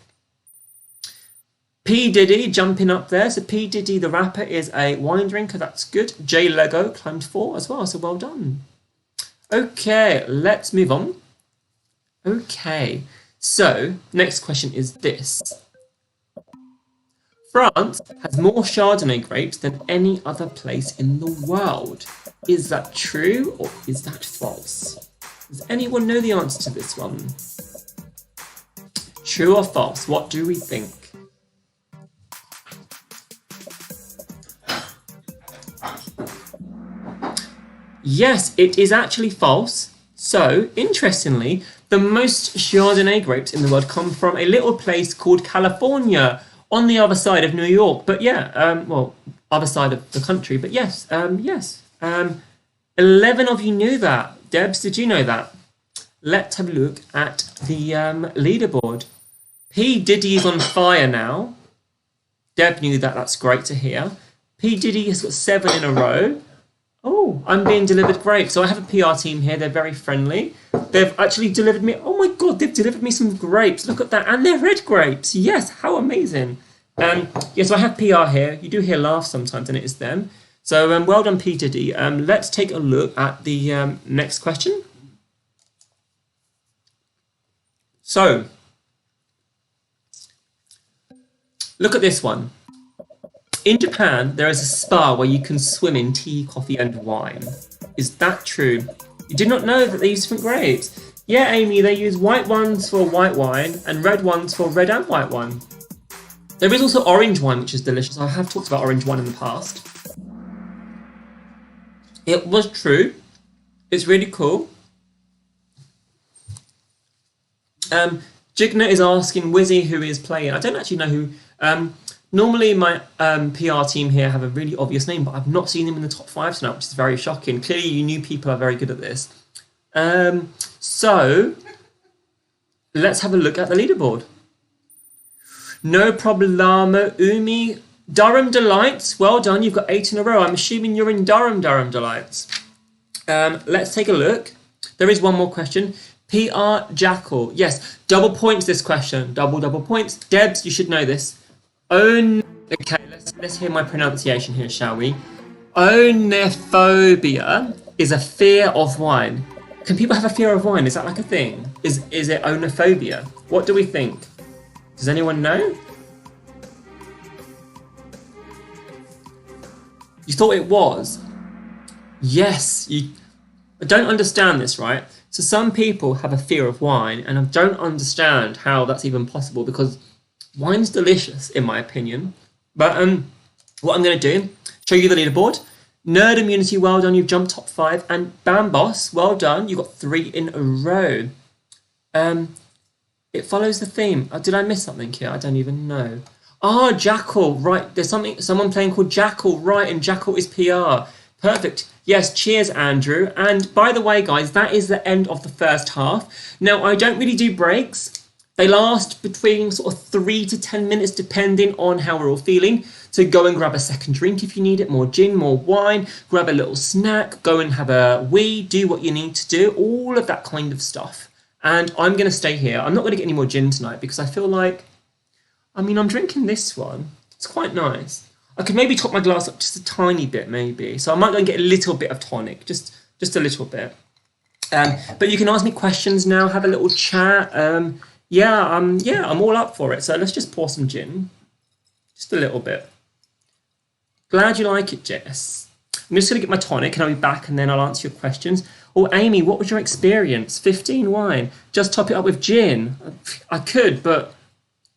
P Diddy jumping up there. So P Diddy, the rapper, is a wine drinker. That's good. J Lego climbed 4 as well. So well done. Okay, let's move on. Okay, so next question is this. France has more Chardonnay grapes than any other place in the world. Is that true or is that false? Does anyone know the answer to this one? True or false? What do we think? Yes, it is actually false. So, interestingly, the most Chardonnay grapes in the world come from a little place called California on the other side of New York. But yeah, well, other side of the country. But yes, 11 of you knew that. Debs, did you know that? Let's have a look at the leaderboard. P. Diddy is on fire now. Deb knew that. That's great to hear. P. Diddy has got 7 in a row. Oh, I'm being delivered grapes. So I have a PR team here. They're very friendly. They've actually delivered me. Oh my God, they've delivered me some grapes. Look at that. And they're red grapes. Yes, how amazing. Yes, I have PR here. You do hear laughs sometimes, and it is them. So well done, P. Diddy. Let's take a look at the next question. So, look at this one. In Japan, there is a spa where you can swim in tea, coffee, and wine. Is that true? You did not know that they use different grapes. Yeah, Amy, they use white ones for white wine and red ones for red and white wine. There is also orange wine, which is delicious. I have talked about orange wine in the past. It was true. It's really cool. Jigna is asking Wizzy who is playing. I don't actually know who. Normally my PR team here have a really obvious name, but I've not seen them in the top 5 tonight, which is very shocking. Clearly you new people are very good at this. So let's have a look at the leaderboard. No problemo, Umi. Durham Delights, well done, you've got 8 in a row. I'm assuming you're in Durham Delights. Let's take a look. There is one more question. PR Jackal, yes, double points this question. Double points. Debs, you should know this. Okay, let's hear my pronunciation here, shall we? Onophobia is a fear of wine. Can people have a fear of wine? Is that like a thing? Is it onophobia? What do we think? Does anyone know? You thought it was? Yes, I don't understand this, right? So some people have a fear of wine, and I don't understand how that's even possible because wine's delicious, in my opinion. But what I'm going to do, show you the leaderboard. Nerd Immunity, well done, you've jumped top 5. And Bambos, well done, you got 3 in a row. It follows the theme. Did I miss something here? I don't even know. Ah, Jackal, right. There's someone playing called Jackal, right, and Jackal is PR. Perfect. Yes, cheers, Andrew. And by the way, guys, that is the end of the first half. Now, I don't really do breaks. They last between sort of 3 to 10 minutes, depending on how we're all feeling. So go and grab a second drink if you need it, more gin, more wine, grab a little snack, go and have a wee, do what you need to do, all of that kind of stuff. And I'm going to stay here. I'm not going to get any more gin tonight because I feel like, I'm drinking this one. It's quite nice. I could maybe top my glass up just a tiny bit, maybe. So I might go and get a little bit of tonic, just a little bit. But you can ask me questions now, have a little chat. Yeah, I'm all up for it. So let's just pour some gin. Just a little bit. Glad you like it, Jess. I'm just going to get my tonic and I'll be back and then I'll answer your questions. Oh, Amy, what was your experience? 15 wine. Just top it up with gin. I could, but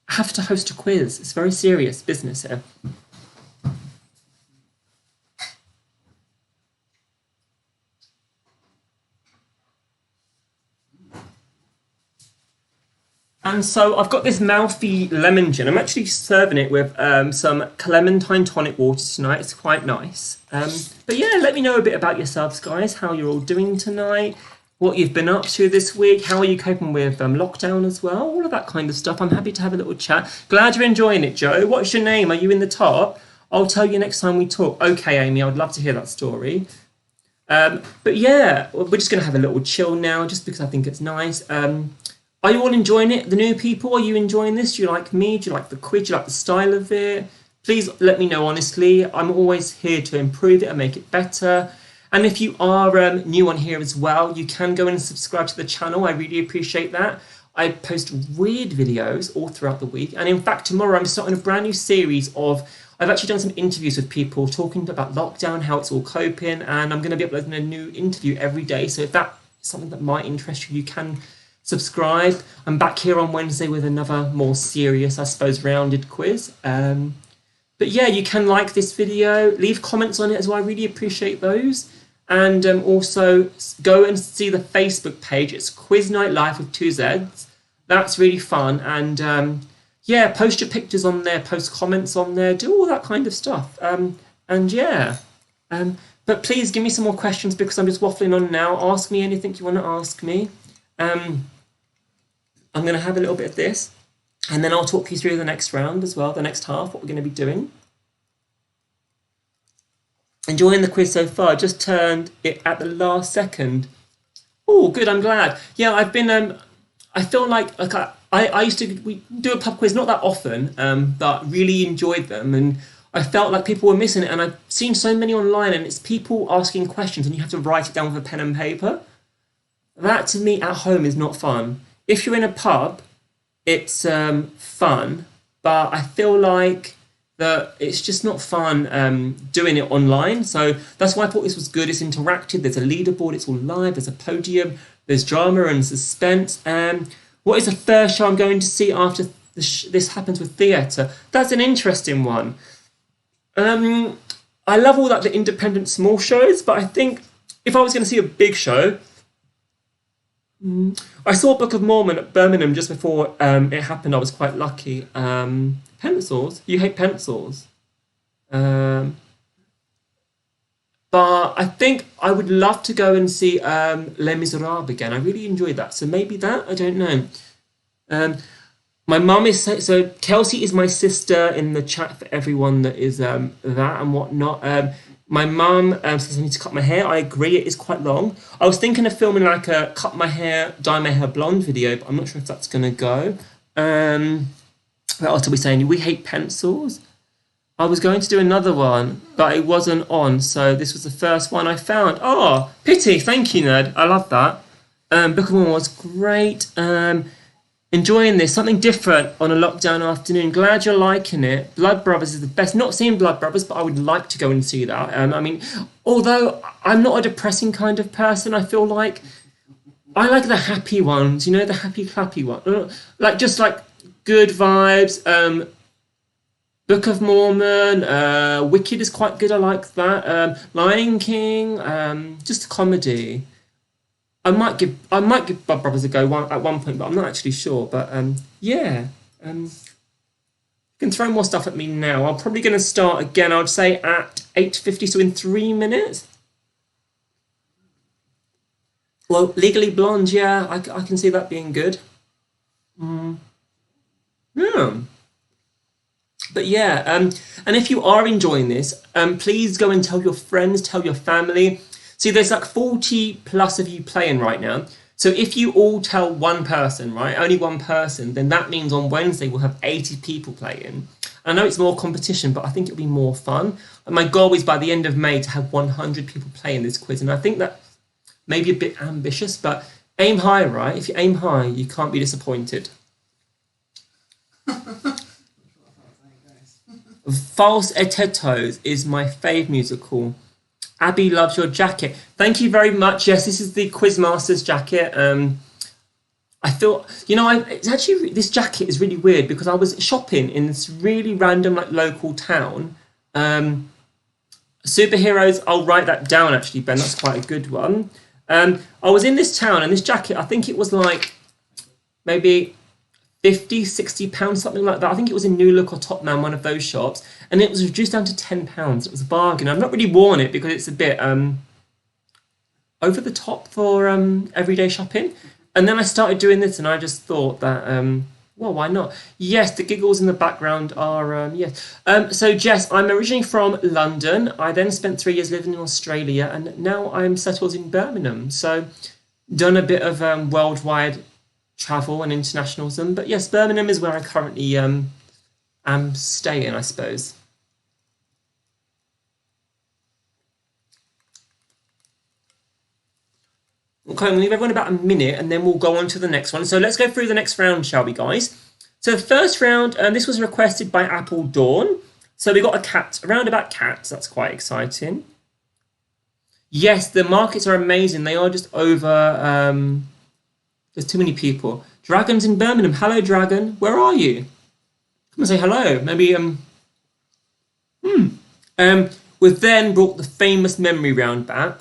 I have to host a quiz. It's very serious business here. And so I've got this mouthy lemon gin. I'm actually serving it with some clementine tonic water tonight. It's quite nice. But yeah, let me know a bit about yourselves, guys, how you're all doing tonight, what you've been up to this week, how are you coping with lockdown as well, all of that kind of stuff. I'm happy to have a little chat. Glad you're enjoying it, Joe. What's your name? Are you in the top? I'll tell you next time we talk. Okay, Amy, I would love to hear that story. But yeah, we're just going to have a little chill now just because I think it's nice. Are you all enjoying it? The new people, are you enjoying this? Do you like me? Do you like the quiz? Do you like the style of it? Please let me know honestly. I'm always here to improve it and make it better. And if you are new on here as well, you can go and subscribe to the channel. I really appreciate that. I post weird videos all throughout the week. And in fact, tomorrow I'm starting a brand new series of, I've actually done some interviews with people talking about lockdown, how it's all coping. And I'm going to be uploading a new interview every day. So if that's something that might interest you, you can subscribe. I'm back here on Wednesday with another more serious, I suppose, rounded quiz. But yeah, you can like this video, leave comments on it as well. I really appreciate those. And also go and see the Facebook page. It's Quiz Night Live with 2 Zs. That's really fun. And yeah, post your pictures on there, post comments on there, do all that kind of stuff. And yeah. But please give me some more questions because I'm just waffling on now. Ask me anything you want to ask me. I'm going to have a little bit of this and then I'll talk you through the next round as well, the next half, what we're going to be doing. Enjoying the quiz so far, just turned it at the last second. Oh, good, I'm glad. Yeah, I've been, I feel like I used to we do a pub quiz, not that often, but really enjoyed them. And I felt like people were missing it. And I've seen so many online and it's people asking questions and you have to write it down with a pen and paper. That to me at home is not fun. If you're in a pub, it's fun, but I feel like that it's just not fun doing it online. So that's why I thought this was good. It's interactive. There's a leaderboard. It's all live. There's a podium. There's drama and suspense. What is the first show I'm going to see after this happens with theatre? That's an interesting one. I love all that the independent small shows, but I think if I was going to see a big show, I saw Book of Mormon at Birmingham just before it happened. I was quite lucky. Pencils? You hate pencils? But I think I would love to go and see Les Miserables again. I really enjoyed that. So maybe that, I don't know. Um, my mum is so Kelsey is my sister in the chat for everyone that is that and whatnot. My mum says I need to cut my hair. I agree, it is quite long. I was thinking of filming like a cut my hair, dye my hair blonde video, but I'm not sure if that's gonna go. What else are we saying? We hate pencils. I was going to do another one, but it wasn't on, so this was the first one I found. Oh, pity. Thank you, Ned. I love that. Book of Mormon was great. Enjoying this, something different on a lockdown afternoon. Glad you're liking it. Blood Brothers is the best. Not seen Blood Brothers, but I would like to go and see that. I mean, although I'm not a depressing kind of person, I feel like I like the happy ones, you know, the happy clappy one. Like just like good vibes. Book of Mormon, Wicked is quite good. I like that. Lion King, just a comedy. I might give Blood Brothers a go at one point, but I'm not actually sure. But yeah, you can throw more stuff at me now. I'm probably going to start again. I would say at 8:50, so in 3 minutes. Well, Legally Blonde, yeah, I can see that being good. Yeah. But yeah, and if you are enjoying this, please go and tell your friends, tell your family. See, there's like 40 plus of you playing right now. So if you all tell one person, right, only one person, then that means on Wednesday we'll have 80 people playing. I know it's more competition, but I think it'll be more fun. And my goal is by the end of May to have 100 people playing this quiz. And I think that may be a bit ambitious, but aim high, right? If you aim high, you can't be disappointed. False Etetos is my fave musical. Abby loves your jacket. Thank you very much. Yes, this is the Quizmaster's jacket. I feel, you know, it's actually, this jacket is really weird because I was shopping in this really random, like, local town. Superheroes, I'll write that down actually, Ben. That's quite a good one. I was in this town and this jacket, I think it was like maybe 50, 60 pounds, something like that. I think it was in New Look or Topman, one of those shops, and it was reduced down to 10 pounds. It was a bargain. I've not really worn it because it's a bit over the top for everyday shopping. And then I started doing this, and I just thought that well, why not? Yes, the giggles in the background are yes. So Jess, I'm originally from London. I then spent 3 years living in Australia, and now I'm settled in Birmingham. So done a bit of worldwide travel and internationalism, but yes, Birmingham is where I currently am staying, I suppose. Okay, I'm going to leave everyone about a minute and then we'll go on to the next one. So let's go through the next round, shall we, guys? So the first round, this was requested by Apple Dawn. So we got a cat, around about cats. That's quite exciting. Yes, the markets are amazing. They are just over. There's too many people. Dragon's in Birmingham. Hello, Dragon. Where are you? Come and say hello. Maybe. We've then brought the famous memory round back.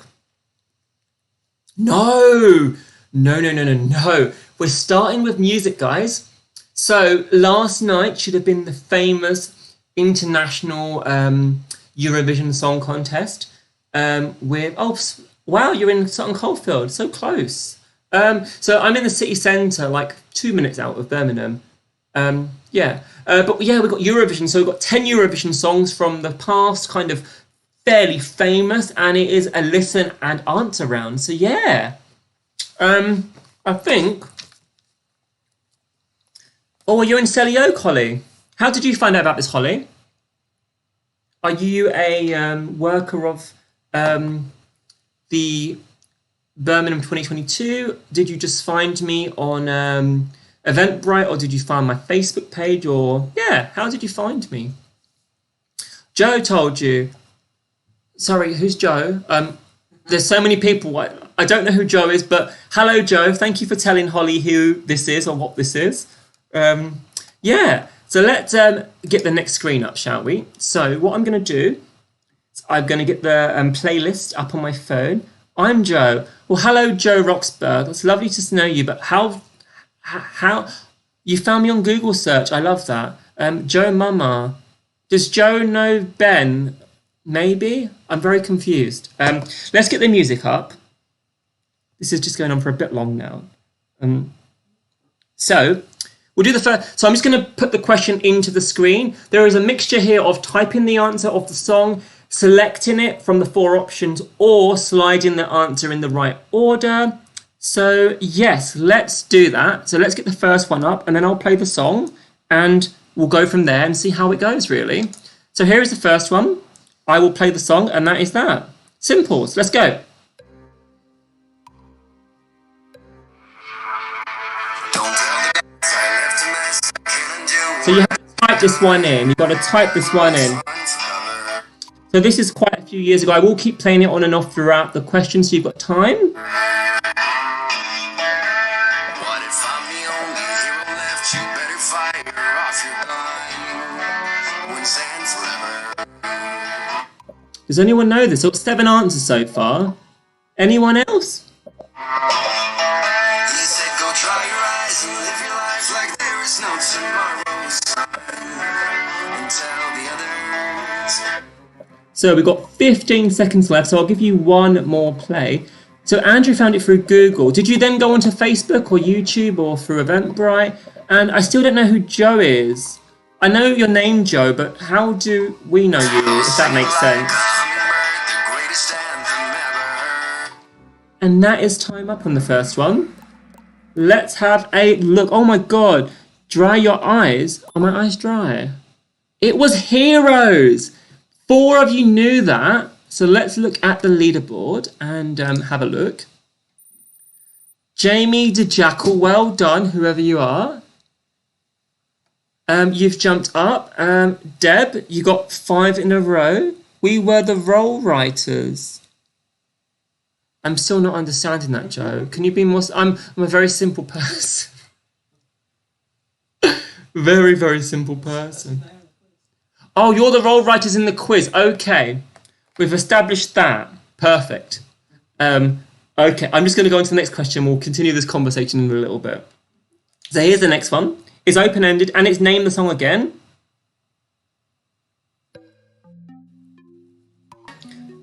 No. We're starting with music, guys. So last night should have been the famous international Eurovision Song Contest with. Oh, wow! You're in Sutton Coldfield. So close. So I'm in the city centre, like 2 minutes out of Birmingham. But yeah, we've got Eurovision. So we've got 10 Eurovision songs from the past, kind of fairly famous, and it is a listen and answer round. So yeah, I think. Oh, you're in Selly Oak, Holly. How did you find out about this, Holly? Are you a worker of the Birmingham 2022? Did you just find me on Eventbrite, or did you find my Facebook page, or yeah, how did you find me? Joe told you. Sorry, who's Joe? There's so many people. I don't know who Joe is, but hello, Joe. Thank you for telling Holly who this is or what this is. Yeah, so let's get the next screen up, shall we? So what I'm going to do is I'm going to get the playlist up on my phone. I'm Joe. Well, hello, Joe Roxburgh. It's lovely to know you, but how you found me on Google search? I love that. Joe Mama. Does Joe know Ben? Maybe? I'm very confused. Let's get the music up. This is just going on for a bit long now. So we'll do the first. So I'm just going to put the question into the screen. There is a mixture here of typing the answer of the song, selecting it from the 4 options, or sliding the answer in the right order. So yes, let's do that. So let's get the first one up, and then I'll play the song, and we'll go from there and see how it goes, really. So here is the first one. I will play the song, and that is that. Simple. So let's go. So you have to type this one in. You've got to type this one in. So this is quite a few years ago. I will keep playing it on and off throughout the question, so you've got time. Does anyone know this? I've got 7 answers so far. Anyone else? So we've got 15 seconds left, so I'll give you one more play. So Andrew found it through Google. Did you then go onto Facebook or YouTube or through Eventbrite? And I still don't know who Joe is. I know your name, Joe, but how do we know you, if that makes sense? And that is time up on the first one. Let's have a look. Oh my God. Dry your eyes. Are my eyes dry? It was Heroes. 4 of you knew that. So let's look at the leaderboard and have a look. Jamie the Jackal, well done, whoever you are. You've jumped up. Deb, you got 5 in a row. We were the role writers. I'm still not understanding that, Joe. Can you be more... I'm a very simple person. Very, very simple person. Oh, you're the role writers in the quiz. Okay. We've established that. Perfect. Okay, I'm just going to go on to the next question. We'll continue this conversation in a little bit. So here's the next one. It's open-ended, and it's Name the Song Again.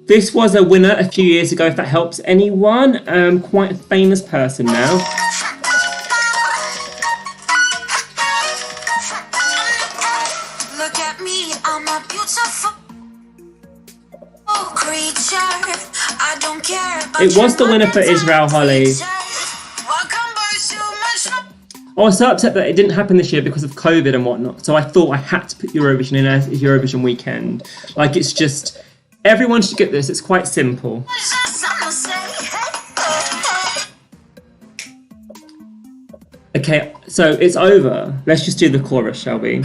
This was a winner a few years ago, if that helps anyone. Quite a famous person now. Look at me, I'm a beautiful creature. I don't care. It was the winner for Israel Holly. I was so upset that it didn't happen this year because of COVID and whatnot. So I thought I had to put Eurovision in as Eurovision weekend. Like, it's just... Everyone should get this. It's quite simple. Okay, so it's over. Let's just do the chorus, shall we?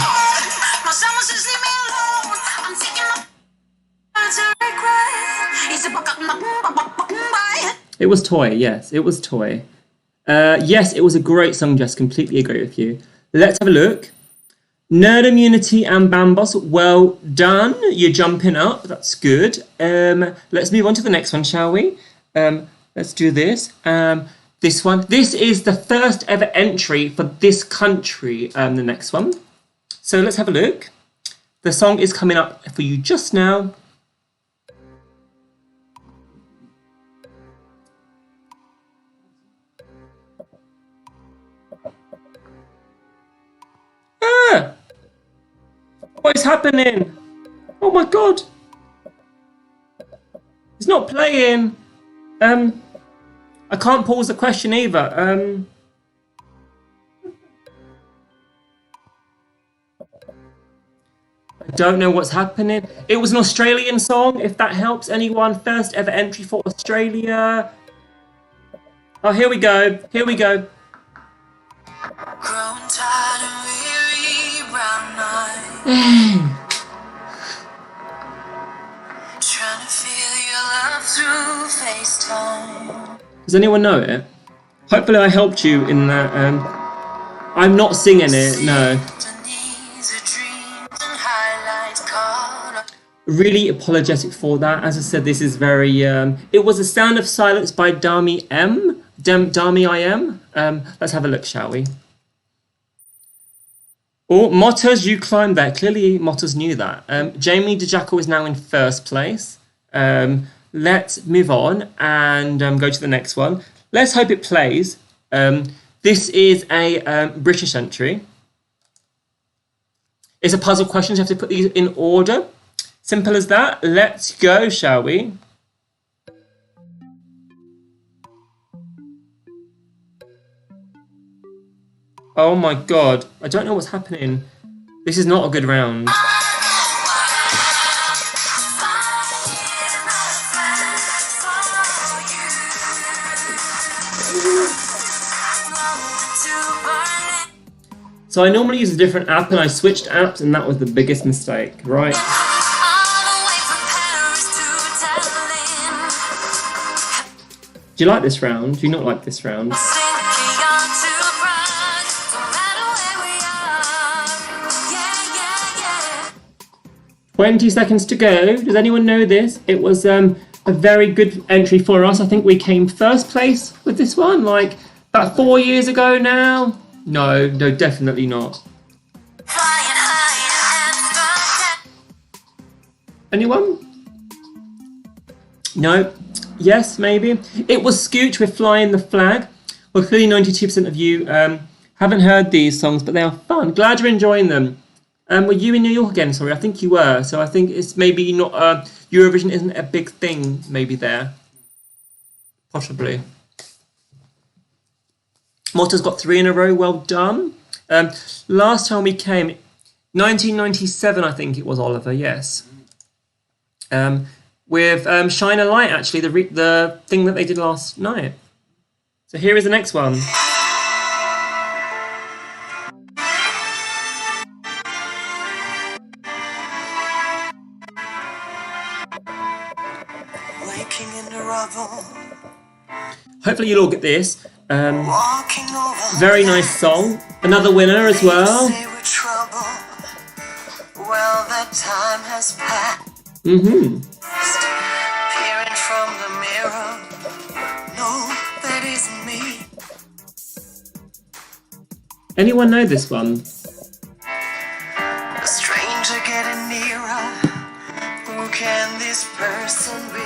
It was Toy, yes. It was Toy. Yes, it was a great song, Jess. Completely agree with you. Let's have a look. Nerd Immunity and Bambos, well done. You're jumping up. That's good. Let's move on to the next one, shall we? Let's do this. This one. This is the first ever entry for this country, the next one. So let's have a look. The song is coming up for you just now. Ah! What is happening? Oh my God! It's not playing. I can't pause the question either. I don't know what's happening. It was an Australian song, if that helps anyone. First ever entry for Australia. Oh, here we go. Here we go. Grown tired and weary, brown eyes. Trying to feel your love through FaceTime. Does anyone know it? Hopefully I helped you in that. I'm not singing it, no. Really apologetic for that. As I said, this is very... it was A Sound of Silence by Dami M. Dami IM. Let's have a look, shall we? Oh, Motters, you climbed there. Clearly, Motters knew that. Jamie DeJackal is now in first place. Let's move on and go to the next one. Let's hope it plays. This is a British entry. It's a puzzle question, so you have to put these in order. Simple as that. Let's go, shall we? Oh my god, I don't know what's happening. This is not a good round. So I normally use a different app and I switched apps and that was the biggest mistake, right? Do you like this round? Do you not like this round? 20 seconds to go. Does anyone know this? It was a very good entry for us. I think we came first place with this one, like about 4 years ago now. No, definitely not. Anyone? No? Yes, maybe? It was Scooch with Flying the Flag. Well, clearly 92% of you haven't heard these songs, but they are fun. Glad you're enjoying them. Were you in New York again? Sorry, I think you were. So I think it's maybe not... Eurovision isn't a big thing maybe there. Possibly. Malta's got 3 in a row. Well done. Last time we came, 1997, I think it was, Oliver. Yes. With Shine a Light, actually, the thing that they did last night. So here is the next one. Hopefully you'll all get this. Very nice song. Another winner as well. Mm-hmm. Anyone know this one? A stranger getting nearer. Who can this person be?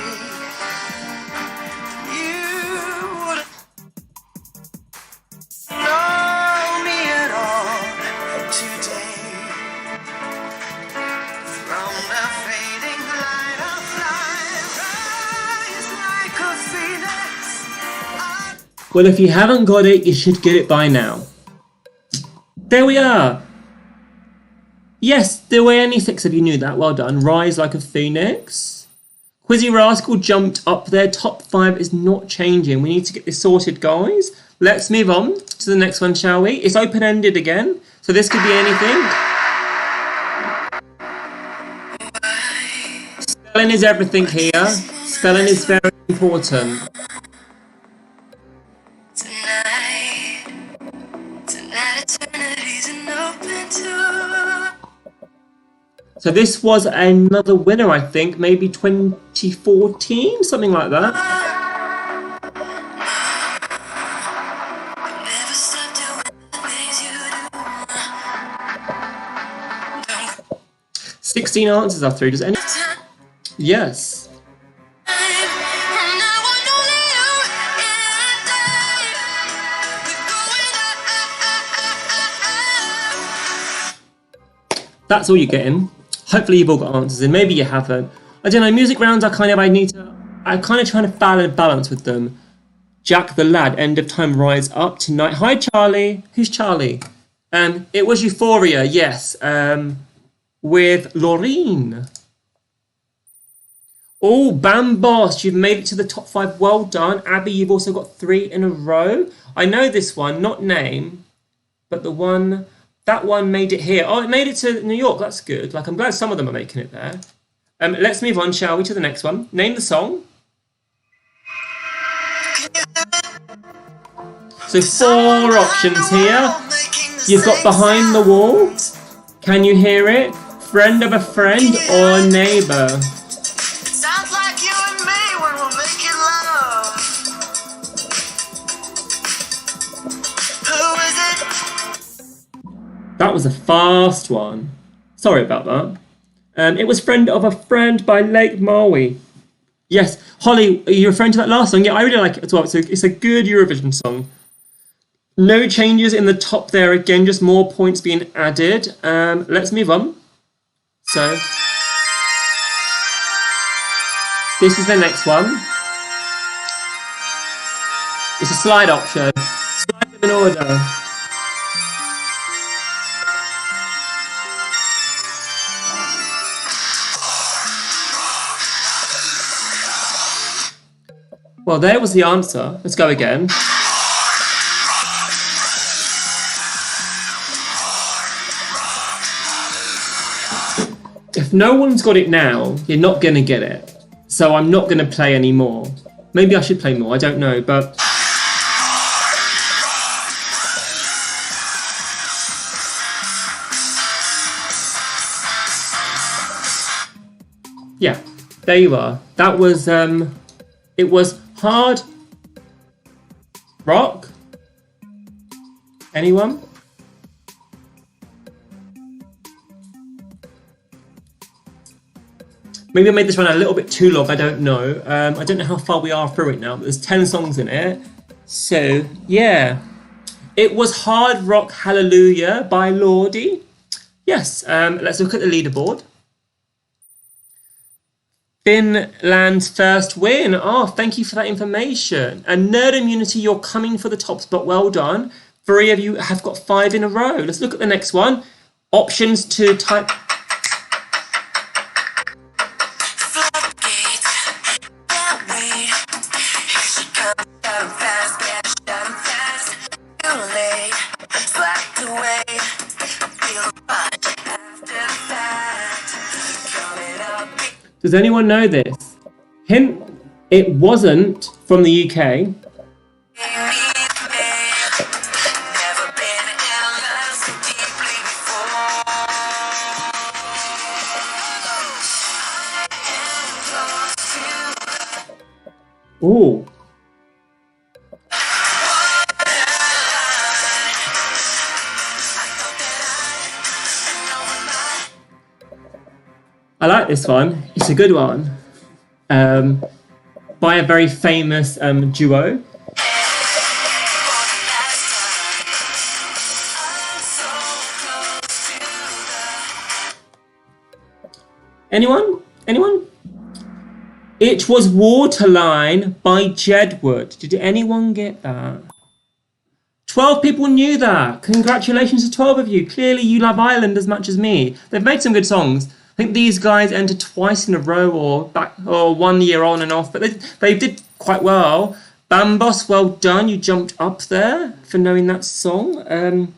Well, if you haven't got it, you should get it by now. There we are. Yes, there were only 6 of you knew that. Well done. Rise like a phoenix. Quizzy Rascal jumped up there. Top 5 is not changing. We need to get this sorted, guys. Let's move on to the next one, shall we? It's open-ended again, so this could be anything. Spelling is everything here. Spelling is very important. So this was another winner, I think, maybe 2014, something like that. "16 answers are through. Does any? Yes. That's all you're getting. Hopefully you've all got answers in. Maybe you haven't. I don't know. Music rounds are I'm kind of trying to balance with them. Jack the Lad, End of Time, Rise Up Tonight. Hi, Charlie. Who's Charlie? It was Euphoria. Yes. With Laureen. Oh, Bam Boss, you've made it to the top 5. Well done. Abby, you've also got 3 in a row. I know this one, not name, but that one made it here. Oh, it made it to New York. That's good. Like, I'm glad some of them are making it there. Let's move on, shall we, to the next one. Name the song. So 4 options here. You've got Behind the Wall. Can You Hear It? Friend of a Friend or Neighbor? Sounds like you and me when we're making love. Who is it? That was a fast one. Sorry about that. It was Friend of a Friend by Lake Maui. Yes, Holly, are you referring to that last song? Yeah, I really like it as well. It's a good Eurovision song. No changes in the top there again, just more points being added. Let's move on. So, this is the next one. It's a slide option. Slide them in order. Well, there was the answer. Let's go again. If no one's got it now, you're not going to get it. So I'm not going to play any more. Maybe I should play more, I don't know, but... yeah, there you are. That was, it was hard rock. Anyone? Maybe I made this one a little bit too long, I don't know. I don't know how far we are through it now, but there's 10 songs in it. So, yeah. It was Hard Rock Hallelujah by Lordi. Yes, let's look at the leaderboard. Finland's first win. Oh, thank you for that information. And Nerd Immunity, you're coming for the top spot. Well done. 3 of you have got 5 in a row. Let's look at the next one. Options to type... Does anyone know this? Hint, it wasn't from the UK. Ooh. I like this one. It's a good one. By a very famous duo. Anyone? Anyone? It was Waterline by Jedward. Did anyone get that? 12 people knew that. Congratulations to 12 of you. Clearly you love Ireland as much as me. They've made some good songs. I think these guys entered twice in a row or 1 year on and off, but they did quite well. Bambos, well done. You jumped up there for knowing that song.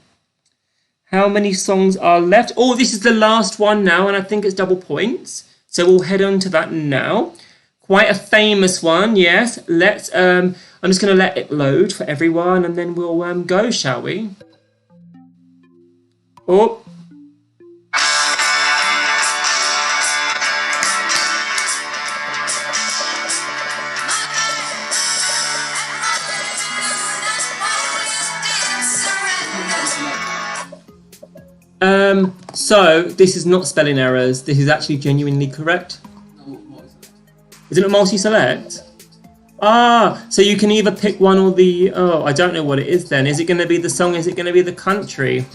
How many songs are left? Oh, this is the last one now, and I think it's double points. So we'll head on to that now. Quite a famous one, yes. Let's. I'm just going to let it load for everyone, and then we'll go, shall we? Oh. So this is not spelling errors. This is actually genuinely correct. Is it a multi-select? Ah, so you can either pick one or the... oh, I don't know what it is then. Is it going to be the song? Is it going to be the country?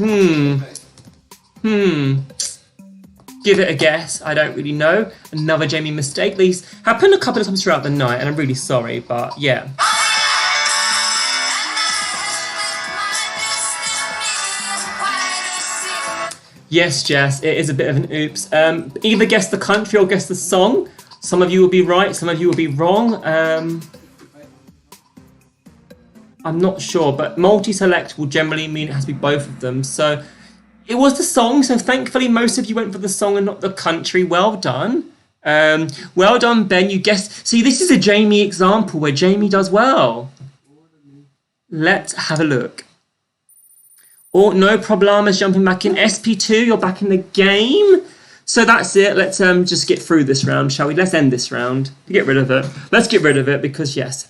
Give it a guess. I don't really know. Another Jamie mistake. These happened a couple of times throughout the night, and I'm really sorry, but yeah. Yes, Jess, it is a bit of an oops. Either guess the country or guess the song. Some of you will be right, some of you will be wrong. I'm not sure, but multi-select will generally mean it has to be both of them. So it was the song, so thankfully most of you went for the song and not the country. Well done. Well done, Ben. You guessed. See, this is a Jamie example where Jamie does well. Let's have a look. Oh, no problemas jumping back in. SP2, you're back in the game. So that's it. Let's just get through this round, shall we? Let's end this round. Get rid of it. Let's get rid of it because yes.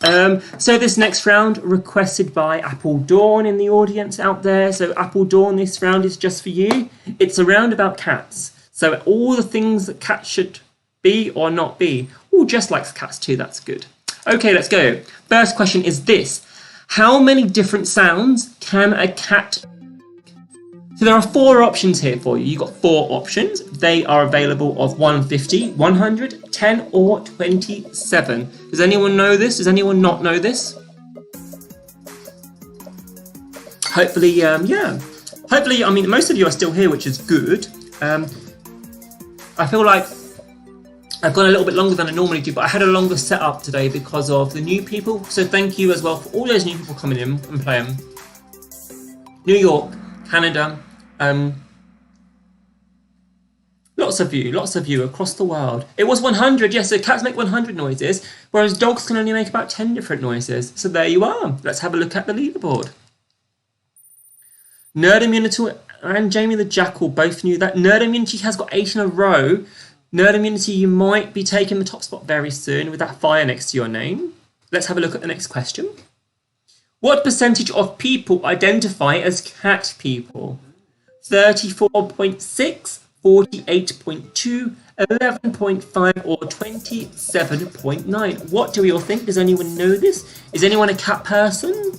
So this next round requested by Apple Dawn in the audience out there. So Apple Dawn, this round is just for you. It's a round about cats. So all the things that cats should be or not be. Oh, Jess likes cats too. That's good. Okay, let's go. First question is this. How many different sounds can a cat make? So there are 4 options here for you. You've got 4 options. They are available of 150, 100, 10 or 27. Does anyone know this? Does anyone not know this? Hopefully, yeah. Hopefully, I mean, most of you are still here, which is good. I feel like I've gone a little bit longer than I normally do, but I had a longer setup today because of the new people. So thank you as well for all those new people coming in and playing. New York, Canada, lots of you across the world. It was 100, yes, so cats make 100 noises, whereas dogs can only make about 10 different noises. So there you are. Let's have a look at the leaderboard. Nerd Immunity and Jamie the Jackal both knew that. Nerd Immunity has got 8 in a row. Nerd Immunity, you might be taking the top spot very soon with that fire next to your name. Let's have a look at the next question. What percentage of people identify as cat people? 34.6, 48.2, 11.5 or 27.9. What do we all think? Does anyone know this? Is anyone a cat person?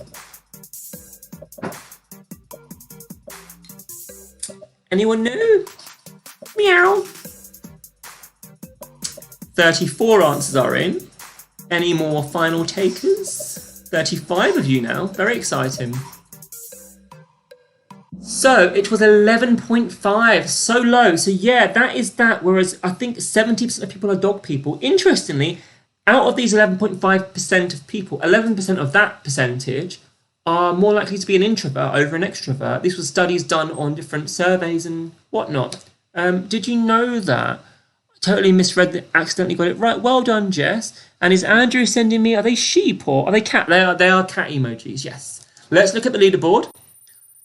Anyone know? Meow. 34 answers are in. Any more final takers? 35 of you now. Very exciting. So it was 11.5, so low. So yeah, that is that. Whereas I think 70% of people are dog people. Interestingly, out of these 11.5% of people, 11% of that percentage are more likely to be an introvert over an extrovert. This was studies done on different surveys and whatnot. Did you know that? Totally misread it, accidentally got it right. Well done, Jess. And is Andrew sending me, are they sheep or are they cat? They are cat emojis, yes. Let's look at the leaderboard.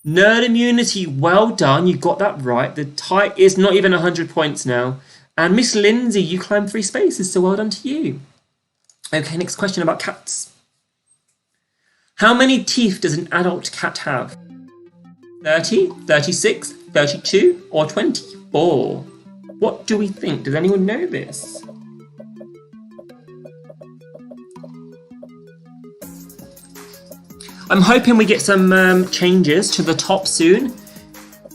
Nerd Immunity, well done. You got that right. The tie is not even 100 points now. And Miss Lindsay, you climbed 3 spaces, so well done to you. Okay, next question about cats. How many teeth does an adult cat have? 30, 36, 32, or 24? What do we think? Does anyone know this? I'm hoping we get some changes to the top soon.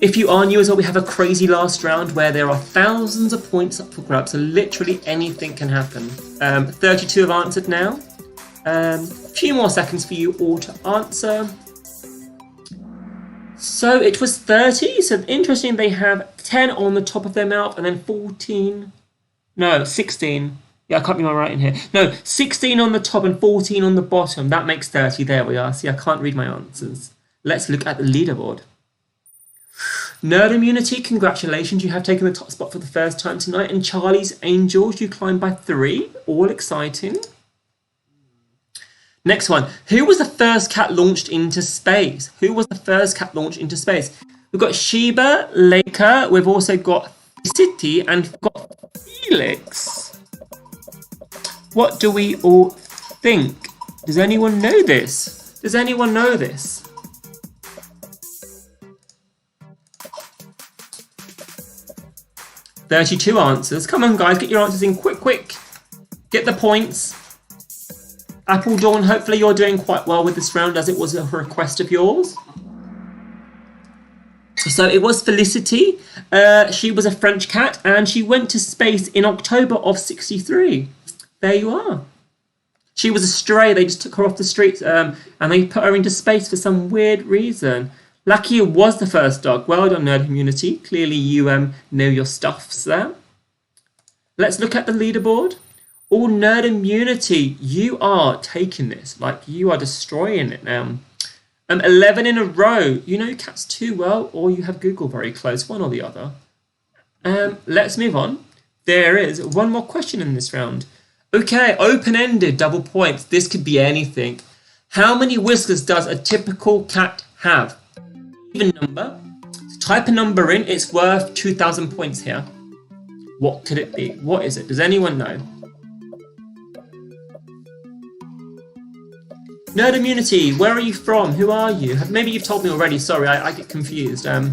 If you are new as well, we have a crazy last round where there are thousands of points up for grabs, so literally anything can happen. 32 have answered now. A few more seconds for you all to answer. So it was 30, so interesting, they have 10 on the top of their mouth and then 16. Yeah, I can't read my writing here. No, 16 on the top and 14 on the bottom. That makes 30. There we are. See, I can't read my answers. Let's look at the leaderboard. Nerd Immunity, congratulations. You have taken the top spot for the first time tonight. And Charlie's Angels, you climbed by 3. All exciting. Next one. Who was the first cat launched into space? Who was the first cat launched into space? We've got Sheba, Laker. We've also got City and we've got Felix. What do we all think? Does anyone know this? Does anyone know this? "32 answers. Come on, guys, get your answers in quick. Get the points. Apple Dawn, hopefully you're doing quite well with this round as it was a request of yours. So it was Felicity. She was a French cat and she went to space in October of '63. There you are. She was a stray. They just took her off the streets and they put her into space for some weird reason. Lucky was the first dog. Well done, Nerd Immunity. Clearly you know your stuffs there. Let's look at the leaderboard. All Nerd Immunity, you are taking this. Like, you are destroying it now. 11 in a row. You know cats too well, or you have Google very close, one or the other. Let's move on. There is one more question in this round. Okay, open-ended, double points. This could be anything. How many whiskers does a typical cat have? Even number. Type a number in. It's worth 2,000 points here. What could it be? What is it? Does anyone know? Nerd Immunity, where are you from? Who are you? Maybe you've told me already. Sorry, I get confused. Of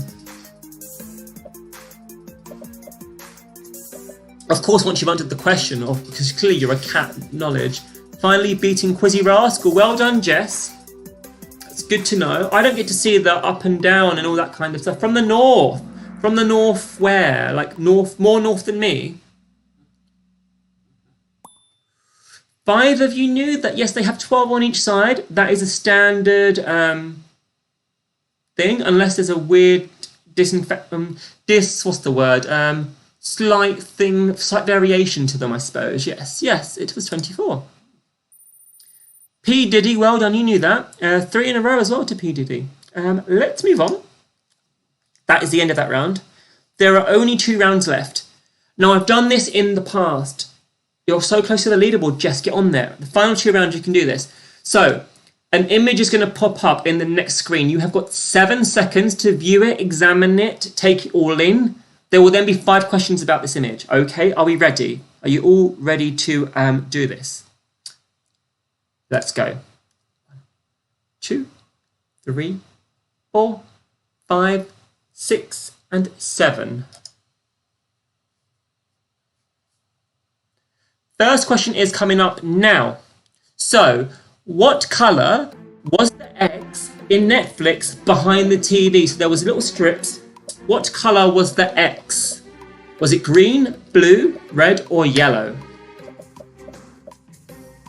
course, once you've answered the question, because clearly you're a cat, knowledge. Finally beating Quizzy Rascal. Well done, Jess. It's good to know. I don't get to see the up and down and all that kind of stuff. From the north. From the north where? Like north, more north than me? 5 of you knew that, yes, they have 12 on each side. That is a standard thing, unless there's a weird what's the word? Slight variation to them, I suppose. Yes, it was 24. P. Diddy, well done, you knew that. 3 in a row as well to P. Diddy. Let's move on. That is the end of that round. There are only 2 rounds left. Now, I've done this in the past. You're so close to the leaderboard, Jess, get on there. The final 2 rounds, you can do this. So, an image is going to pop up in the next screen. You have got 7 seconds to view it, examine it, take it all in. There will then be 5 questions about this image. Okay, are we ready? Are you all ready to do this? Let's go. 2, 3, 4, 5, 6, and 7. First question is coming up now. So, what colour was the X in Netflix behind the TV? So there was little strips. What colour was the X? Was it green, blue, red, or yellow?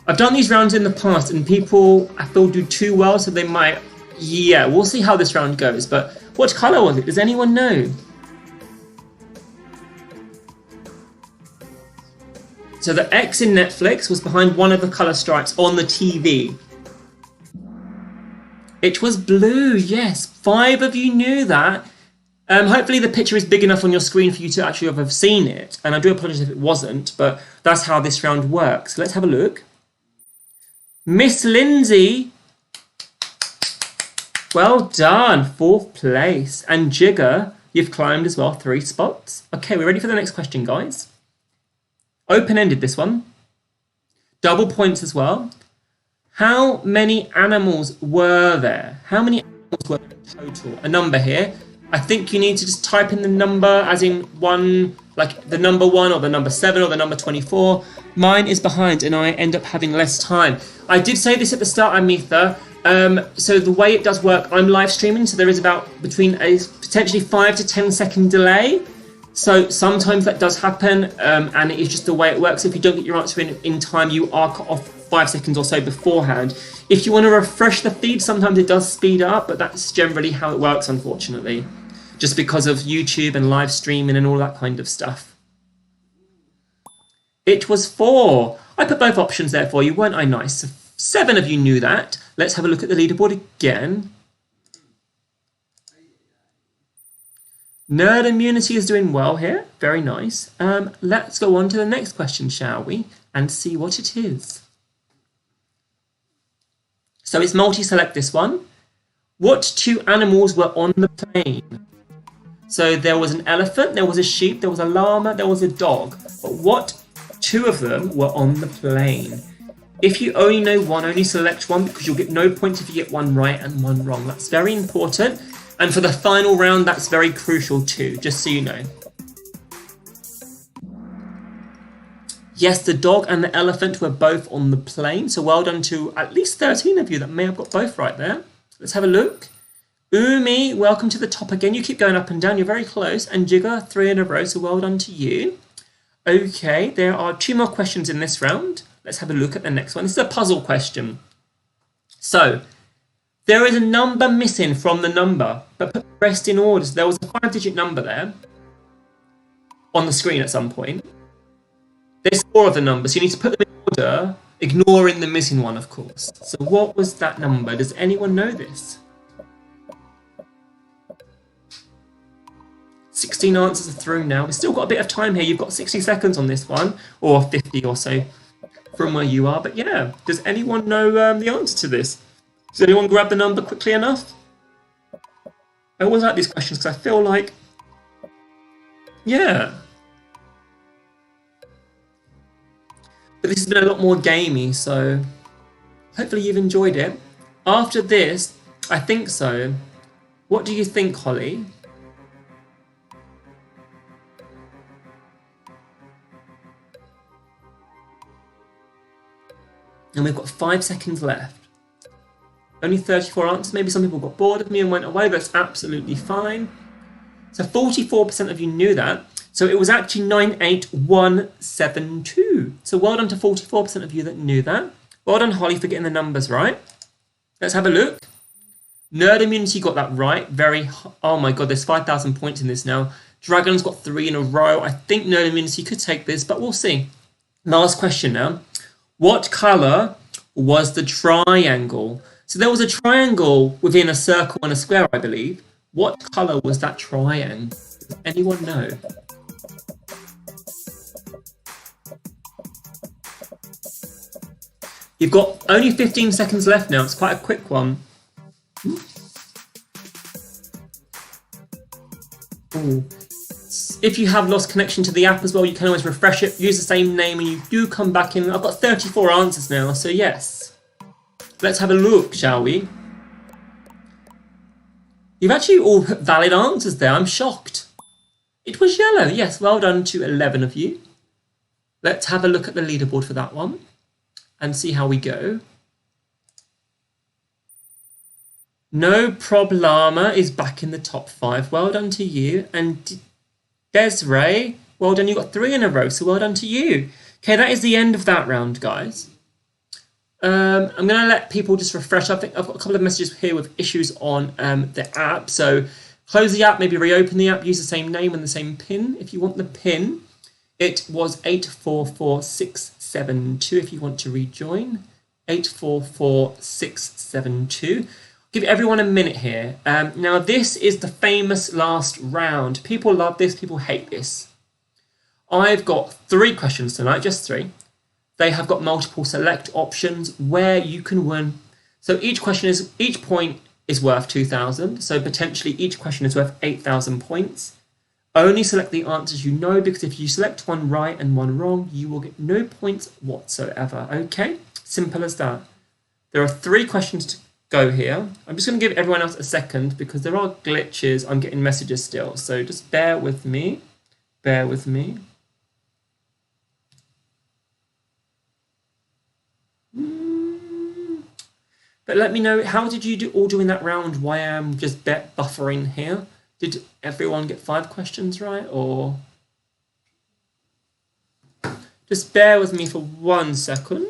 I've done these rounds in the past and people, I feel, do too well, so they might... Yeah, we'll see how this round goes. But what colour was it? Does anyone know? So the X in Netflix was behind one of the colour stripes on the TV. It was blue, yes. 5 of you knew that. Hopefully the picture is big enough on your screen for you to actually have seen it. And I do apologise if it wasn't, but that's how this round works. So let's have a look. Miss Lindsay. Well done, 4th place. And Jigger, you've climbed as well, 3 spots. Okay, we're ready for the next question, guys. Open-ended, this one. Double points as well. How many animals were there? How many animals were there in total? A number here. I think you need to just type in the number as in one, like the number 1 or the number 7 or the number 24. Mine is behind and I end up having less time. I did say this at the start, Amitha. So the way it does work, I'm live streaming, so there is about between a potentially 5 to 10 second delay. So sometimes that does happen, and it is just the way it works. If you don't get your answer in time, you are cut off 5 seconds or so beforehand. If you want to refresh the feed, sometimes it does speed up, but that's generally how it works, unfortunately. Just because of YouTube and live streaming and all that kind of stuff. It was 4. I put both options there for you, weren't I nice? So 7 of you knew that. Let's have a look at the leaderboard again. Nerd Immunity is doing well here. Very nice. Let's go on to the next question, shall we? And see what it is. So it's multi-select, this one. What 2 animals were on the plane? So there was an elephant, there was a sheep, there was a llama, there was a dog. But what 2 of them were on the plane? If you only know one, only select one, because you'll get no points if you get one right and one wrong. That's very important. And for the final round, that's very crucial too, just so you know. Yes, the dog and the elephant were both on the plane. So well done to at least 13 of you that may have got both right there. Let's have a look. Umi, welcome to the top again. You keep going up and down. You're very close. And Jigger, 3 in a row. So well done to you. Okay, there are 2 more questions in this round. Let's have a look at the next one. This is a puzzle question. So, there is a number missing from the number, but put the rest in order. So there was a 5-digit number there on the screen at some point. There's 4 of the numbers, so you need to put them in order, ignoring the missing one, of course. So what was that number? Does anyone know this? 16 answers are through now. We've still got a bit of time here. You've got 60 seconds on this one, or 50 or so from where you are. But yeah, does anyone know the answer to this? Does anyone grab the number quickly enough? I always like these questions because I feel like, yeah, But this has been a lot more gamey, so hopefully you've enjoyed it. After this, I think so. What do you think, Holly? And we've got 5 seconds left. Only 34 answers. Maybe some people got bored of me and went away. That's absolutely fine. So 44% of you knew that. So it was actually 98172. So well done to 44% of you that knew that. Well done, Holly, for getting the numbers right. Let's have a look. Nerd Immunity got that right. Oh my god, there's 5,000 points in this now. Dragon's got 3 in a row. I think Nerd Immunity could take this, but we'll see. Last question now. What colour was the triangle? So there was a triangle within a circle and a square, I believe. What colour was that triangle? Does anyone know? You've got only 15 seconds left now. It's quite a quick one. Ooh. If you have lost connection to the app as well, you can always refresh it, use the same name, and you do come back in. I've got 34 answers now, so yes. Let's have a look, shall we? You've actually all put valid answers there. I'm shocked. It was yellow. Yes, well done to 11 of you. Let's have a look at the leaderboard for that one and see how we go. No Problema is back in the top 5. Well done to you. And Desiree, well done. You got 3 in a row, so well done to you. Okay, that is the end of that round, guys. I'm going to let people just refresh. I think I've got a couple of messages here with issues on the app. So close the app, maybe reopen the app, use the same name and the same PIN. If you want the PIN, it was 844672 if you want to rejoin. 844672. Give everyone a minute here. Now, this is the famous last round. People love this, people hate this. I've got 3 questions tonight, just 3. They have got multiple select options where you can win. So each point is worth 2,000. So potentially each question is worth 8,000 points. Only select the answers you know, because if you select one right and one wrong, you will get no points whatsoever. Okay? Simple as that. There are 3 questions to go here. I'm just going to give everyone else a second because there are glitches. I'm getting messages still. So just bear with me. Bear with me. But let me know, how did you all do in that round? Why I'm just buffering here? Did everyone get 5 questions right, or? Just bear with me for 1 second.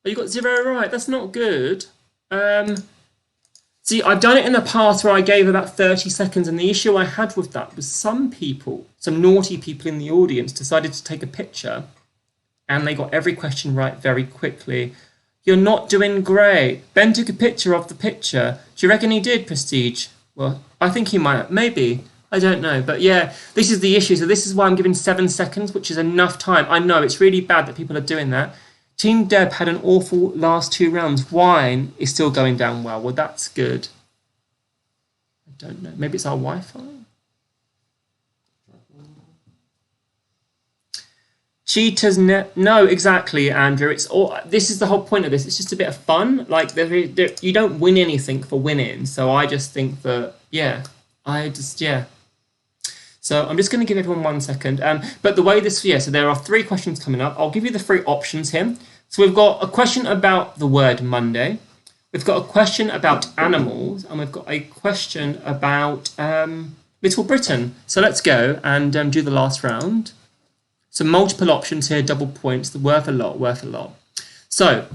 Oh, you got 0 right. That's not good. See, I've done it in the past where I gave about 30 seconds, and the issue I had with that was some people, some naughty people in the audience, decided to take a picture, and they got every question right very quickly. You're not doing great. Ben took a picture of the picture. Do you reckon he did, Prestige? Well, I think he might. Maybe. I don't know. But yeah, this is the issue. So this is why I'm giving 7 seconds, which is enough time. I know it's really bad that people are doing that. Team Deb had an awful last 2 rounds. Wine is still going down well. Well, that's good. I don't know. Maybe it's our Wi-Fi? Cheaters, no, exactly, Andrew. It's all. This is the whole point of this. It's just a bit of fun. Like, you don't win anything for winning. So I just think that, yeah. So I'm just going to give everyone 1 second. But the way this, so there are 3 questions coming up. I'll give you the 3 options here. So we've got a question about the word Monday. We've got a question about animals. And we've got a question about Little Britain. So let's go and do the last round. So multiple options here, double points. Worth a lot. So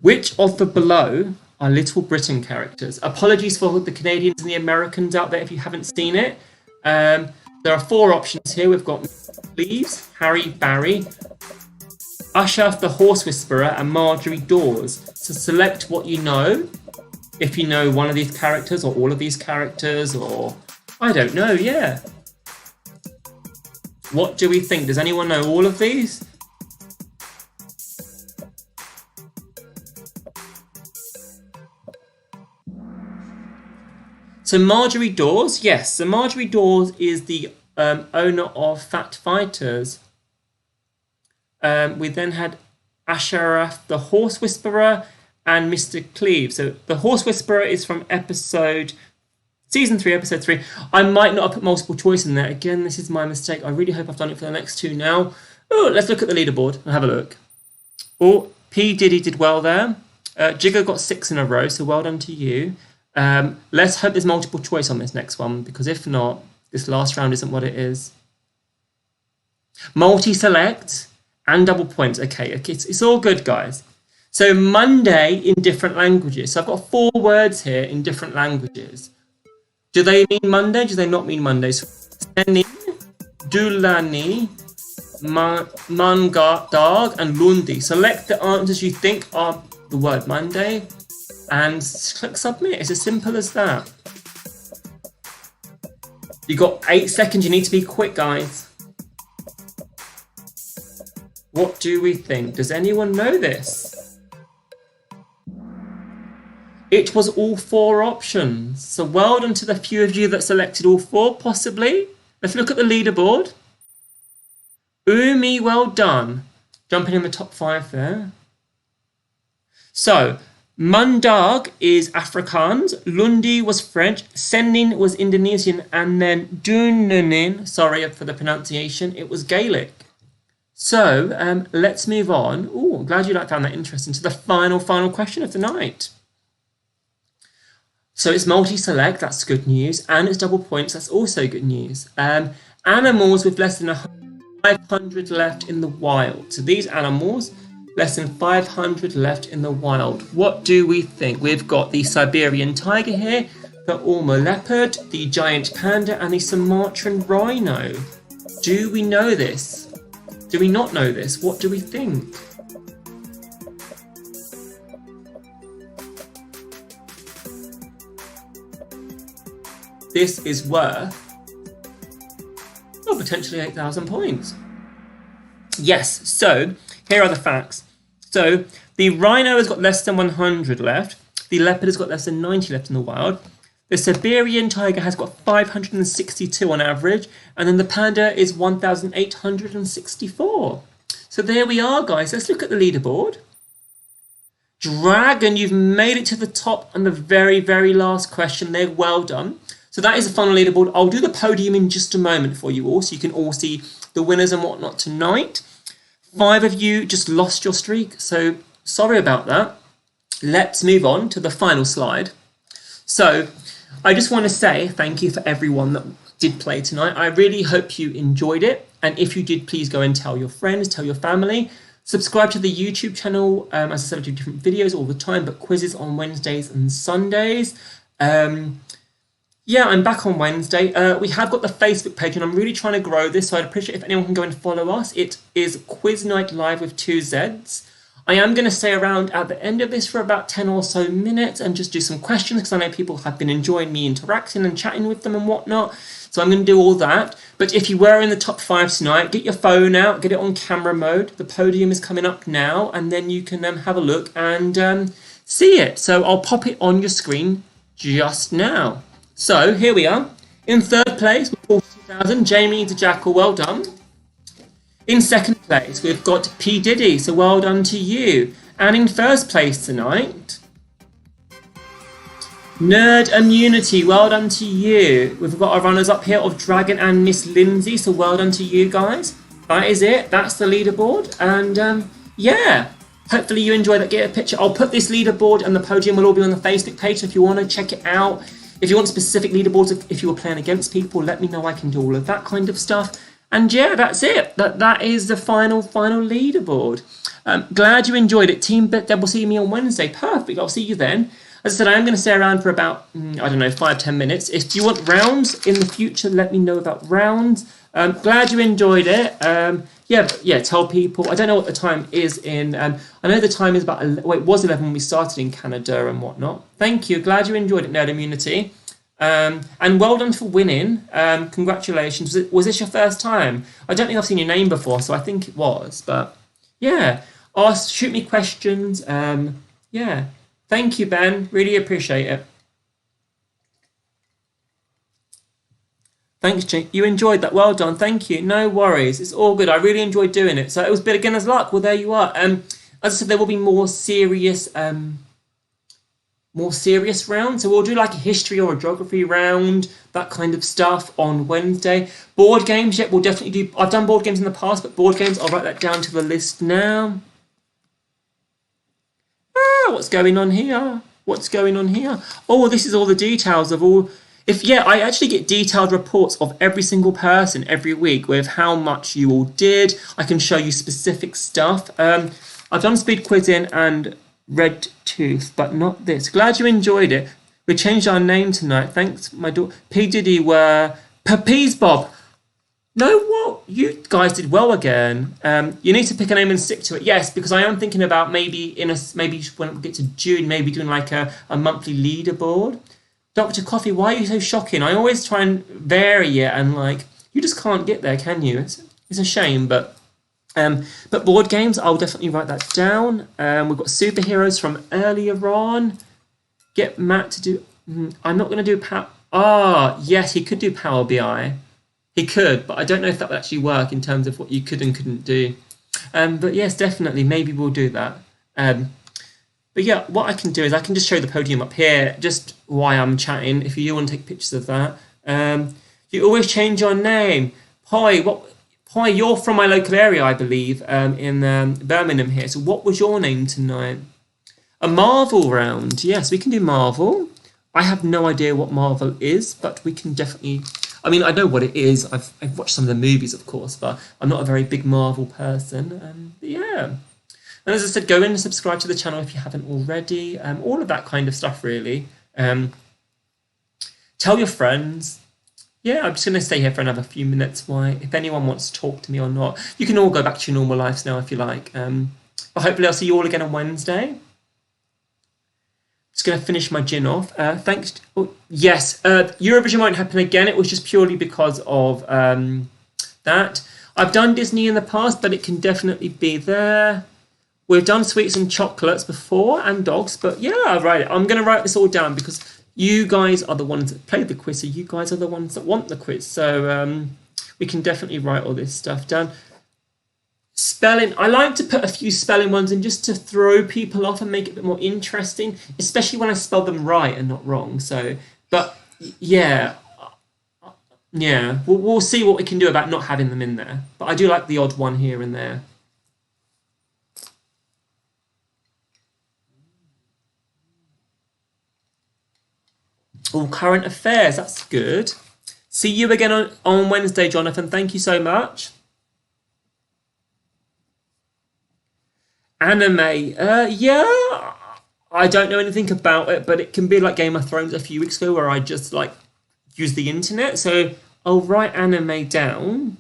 which of the below are Little Britain characters? Apologies for the Canadians and the Americans out there if you haven't seen it. There are 4 options here. We've got Please, Harry, Barry, Usher, the Horse Whisperer, and Marjorie Dawes. So select what you know. If you know one of these characters or all of these characters, or I don't know, yeah. What do we think? Does anyone know all of these? So Marjorie Dawes, yes. So Marjorie Dawes is the owner of Fat Fighters. We then had Asharaf, the Horse Whisperer, and Mr. Cleve. So the Horse Whisperer is from season 3, episode 3. I might not have put multiple choice in there. Again, this is my mistake. I really hope I've done it for the next 2 now. Oh, let's look at the leaderboard and have a look. Oh, P. Diddy did well there. Jigger got 6 in a row, so well done to you. Let's hope there's multiple choice on this next one, because if not, this last round isn't what it is. Multi-select and double points. Okay, it's all good, guys. So Monday in different languages. So I've got 4 words here in different languages. Do they mean Monday? Do they not mean Monday? So Senin, Dulani, Manga, Dag, and Lundi. Select the answers you think are the word Monday and click submit. It's as simple as that. You got 8 seconds. You need to be quick, guys. What do we think? Does anyone know this? It was all 4 options. So well done to the few of you that selected all 4, possibly. Let's look at the leaderboard. Umi, well done. Jumping in the top 5 there. So, Mandag is Afrikaans, Lundi was French, Senin was Indonesian, and then Dununin, sorry for the pronunciation, it was Gaelic. So, let's move on. Oh, I'm glad you found that interesting. To the final question of the night. So it's multi-select, that's good news, and it's double points, that's also good news. Animals with less than 500 left in the wild. So these animals, less than 500 left in the wild. What do we think? We've got the Siberian tiger here, the Ormo leopard, the giant panda, and the Sumatran rhino. Do we know this? Do we not know this? What do we think? This is worth potentially 8,000 points. Yes, so here are the facts. So the rhino has got less than 100 left. The leopard has got less than 90 left in the wild. The Siberian tiger has got 562 on average. And then the panda is 1,864. So there we are, guys. Let's look at the leaderboard. Dragon, you've made it to the top on the very, very last question there. Well done. So that is the final leaderboard. I'll do the podium in just a moment for you all, so you can all see the winners and whatnot tonight. 5 of you just lost your streak, so sorry about that. Let's move on to the final slide. So I just want to say thank you for everyone that did play tonight. I really hope you enjoyed it. And if you did, please go and tell your friends, tell your family. Subscribe to the YouTube channel. As I said, I do different videos all the time, but quizzes on Wednesdays and Sundays. Yeah, I'm back on Wednesday. We have got the Facebook page, and I'm really trying to grow this, so I'd appreciate if anyone can go and follow us. It is Quiz Night Live with 2 Zs. I am going to stay around at the end of this for about 10 or so minutes and just do some questions, because I know people have been enjoying me interacting and chatting with them and whatnot. So I'm going to do all that. But if you were in the top 5 tonight, get your phone out, get it on camera mode. The podium is coming up now, and then you can have a look and see it. So I'll pop it on your screen just now. So here we are. In 3rd place with 42,000, Jamie the Jackal, well done. In 2nd place, we've got P. Diddy, so well done to you. And in 1st place tonight, Nerd Immunity, well done to you. We've got our runners up here of Dragon and Miss Lindsay, so well done to you guys. That is it, that's the leaderboard. And yeah, hopefully you enjoyed that. Get a picture. I'll put this leaderboard and the podium will all be on the Facebook page, so if you want to check it out. If you want specific leaderboards, if you were playing against people, let me know. I can do all of that kind of stuff. And yeah, that's it. That is the final leaderboard. Glad you enjoyed it. Team Bet will see me on Wednesday. Perfect. I'll see you then. As I said, I am going to stay around for about, 5-10 minutes. If you want rounds in the future, let me know about rounds. Glad you enjoyed it. Yeah, tell people. I don't know what the time is in. I know the time is about. It was 11 when we started in Canada and whatnot. Thank you. Glad you enjoyed it, Nerd Immunity. And well done for winning. Congratulations. Was this your first time? I don't think I've seen your name before, so I think it was. But yeah, shoot me questions. Yeah, thank you, Ben. Really appreciate it. Thanks, Jane. You enjoyed that. Well done. Thank you. No worries. It's all good. I really enjoyed doing it. So it was beginner's luck. Well, there you are. As I said, there will be more serious round. So we'll do like a history or a geography round, that kind of stuff on Wednesday. Board games, we'll definitely do. I've done board games in the past, but board games, I'll write that down to the list now. What's going on here? What's going on here? Oh, this is all the details of all. I actually get detailed reports of every single person every week with how much you all did. I can show you specific stuff. I've done speed quizzing and Red Tooth, but not this. Glad you enjoyed it. We changed our name tonight. Thanks, my daughter. P. Diddy were Peas Bob. No, what? You guys did well again. You need to pick a name and stick to it. Yes, because I am thinking about maybe when we get to June, maybe doing like a monthly leaderboard. Dr. Coffee, why are you so shocking? I always try and vary it, and like you just can't get there, can you? It's a shame, but board games, I'll definitely write that down. We've got superheroes from earlier on. Get Matt to do. I'm not going to do Power. Yes, he could do Power BI. He could, but I don't know if that would actually work in terms of what you could and couldn't do. But yes, definitely, maybe we'll do that. But yeah, what I can do is I can just show the podium up here, just why I'm chatting, if you want to take pictures of that. You always change your name. Poi, you're from my local area, I believe, in Birmingham here. So what was your name tonight? A Marvel round. Yes, we can do Marvel. I have no idea what Marvel is, but we can definitely... I mean, I know what it is. I've watched some of the movies, of course, but I'm not a very big Marvel person. But yeah. And as I said, go in and subscribe to the channel if you haven't already. All of that kind of stuff, really. Tell your friends. Yeah, I'm just going to stay here for another few minutes. If anyone wants to talk to me or not, you can all go back to your normal lives now if you like. But hopefully I'll see you all again on Wednesday. Just going to finish my gin off. Thanks. Yes, Eurovision won't happen again. It was just purely because of that. I've done Disney in the past, but it can definitely be there. We've done sweets and chocolates before and dogs, but yeah, I'm going to write this all down because you guys are the ones that play the quiz, so you guys are the ones that want the quiz. So we can definitely write all this stuff down. Spelling, I like to put a few spelling ones in just to throw people off and make it a bit more interesting, especially when I spell them right and not wrong. So, but yeah, we'll see what we can do about not having them in there. But I do like the odd one here and there. All current affairs, that's good. See you again on Wednesday, Jonathan. Thank you so much. Anime, yeah, I don't know anything about it, but it can be like Game of Thrones a few weeks ago where I just like use the internet. So I'll write anime down.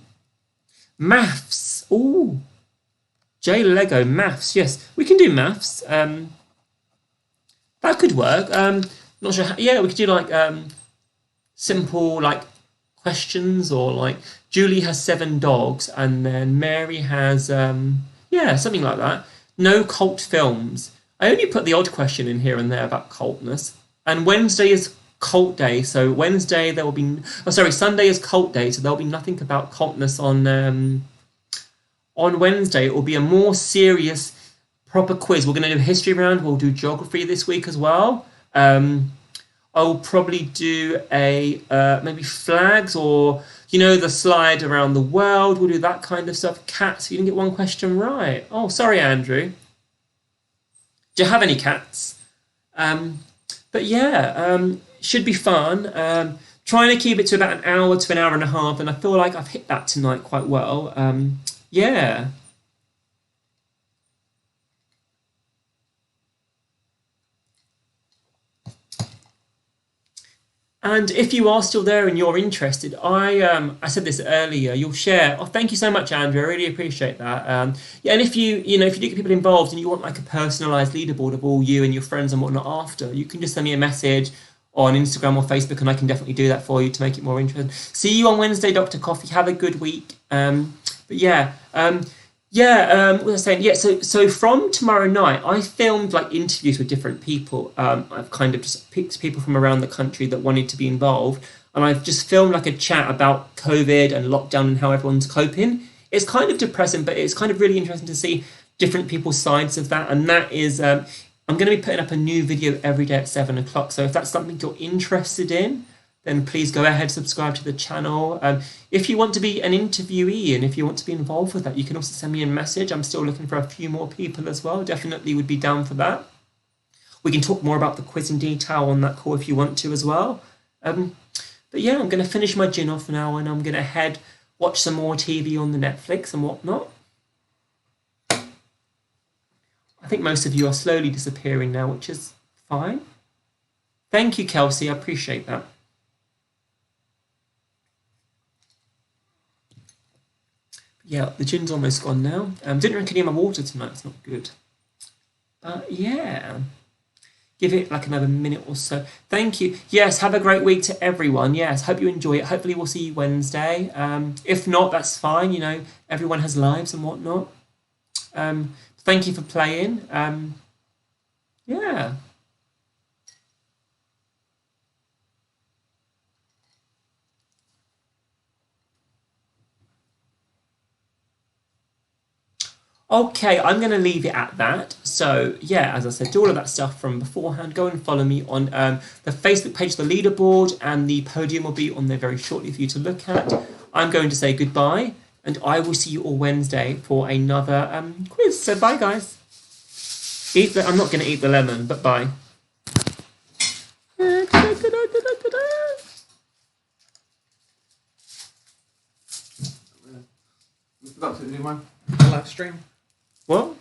Maths, ooh, J Lego, maths, yes, we can do maths. That could work. Not sure. Yeah, we could do like simple like questions, or like Julie has 7 dogs, and then Mary has something like that. No cult films. I only put the odd question in here and there about cultness. And Wednesday is cult day, so Wednesday there will be. Sunday is cult day, so there'll be nothing about cultness on Wednesday. It will be a more serious, proper quiz. We're going to do a history round. We'll do geography this week as well. I'll probably do a maybe flags, or the slide around the world. We'll do that kind of stuff. Cats, you didn't get one question right. Oh, sorry, Andrew. Do you have any cats? But yeah, should be fun. Trying to keep it to about an hour to an hour and a half, and I feel like I've hit that tonight quite well. Yeah. And if you are still there and you're interested, I said this earlier, you'll share. Oh, thank you so much, Andrew. I really appreciate that. Yeah, and if you do get people involved and you want like a personalised leaderboard of all you and your friends and whatnot after, you can just send me a message on Instagram or Facebook, and I can definitely do that for you to make it more interesting. See you on Wednesday, Dr. Coffee. Have a good week. What was I saying? Yeah, so from tomorrow night, I filmed like interviews with different people. I've kind of just picked people from around the country that wanted to be involved, and I've just filmed like a chat about COVID and lockdown and how everyone's coping. It's kind of depressing, but it's kind of really interesting to see different people's sides of that. And that is, I'm going to be putting up a new video every day at 7 o'clock. So if that's something you're interested in, then please go ahead, subscribe to the channel. If you want to be an interviewee and if you want to be involved with that, you can also send me a message. I'm still looking for a few more people as well. Definitely would be down for that. We can talk more about the quiz in detail on that call if you want to as well. But yeah, I'm going to finish my gin off now and I'm going to watch some more TV on the Netflix and whatnot. I think most of you are slowly disappearing now, which is fine. Thank you, Kelsey. I appreciate that. Yeah, the gin's almost gone now. Didn't drink any of my water tonight. It's not good. But yeah, give it like another minute or so. Thank you. Yes, have a great week to everyone. Yes, hope you enjoy it. Hopefully we'll see you Wednesday. If not, that's fine. You know, everyone has lives and whatnot. Thank you for playing. Yeah. Okay, I'm going to leave it at that. So, yeah, as I said, do all of that stuff from beforehand. Go and follow me on the Facebook page, the leaderboard, and the podium will be on there very shortly for you to look at. I'm going to say goodbye, and I will see you all Wednesday for another quiz. So, bye, guys. I'm not going to eat the lemon, but bye. We forgot to do my live stream. What?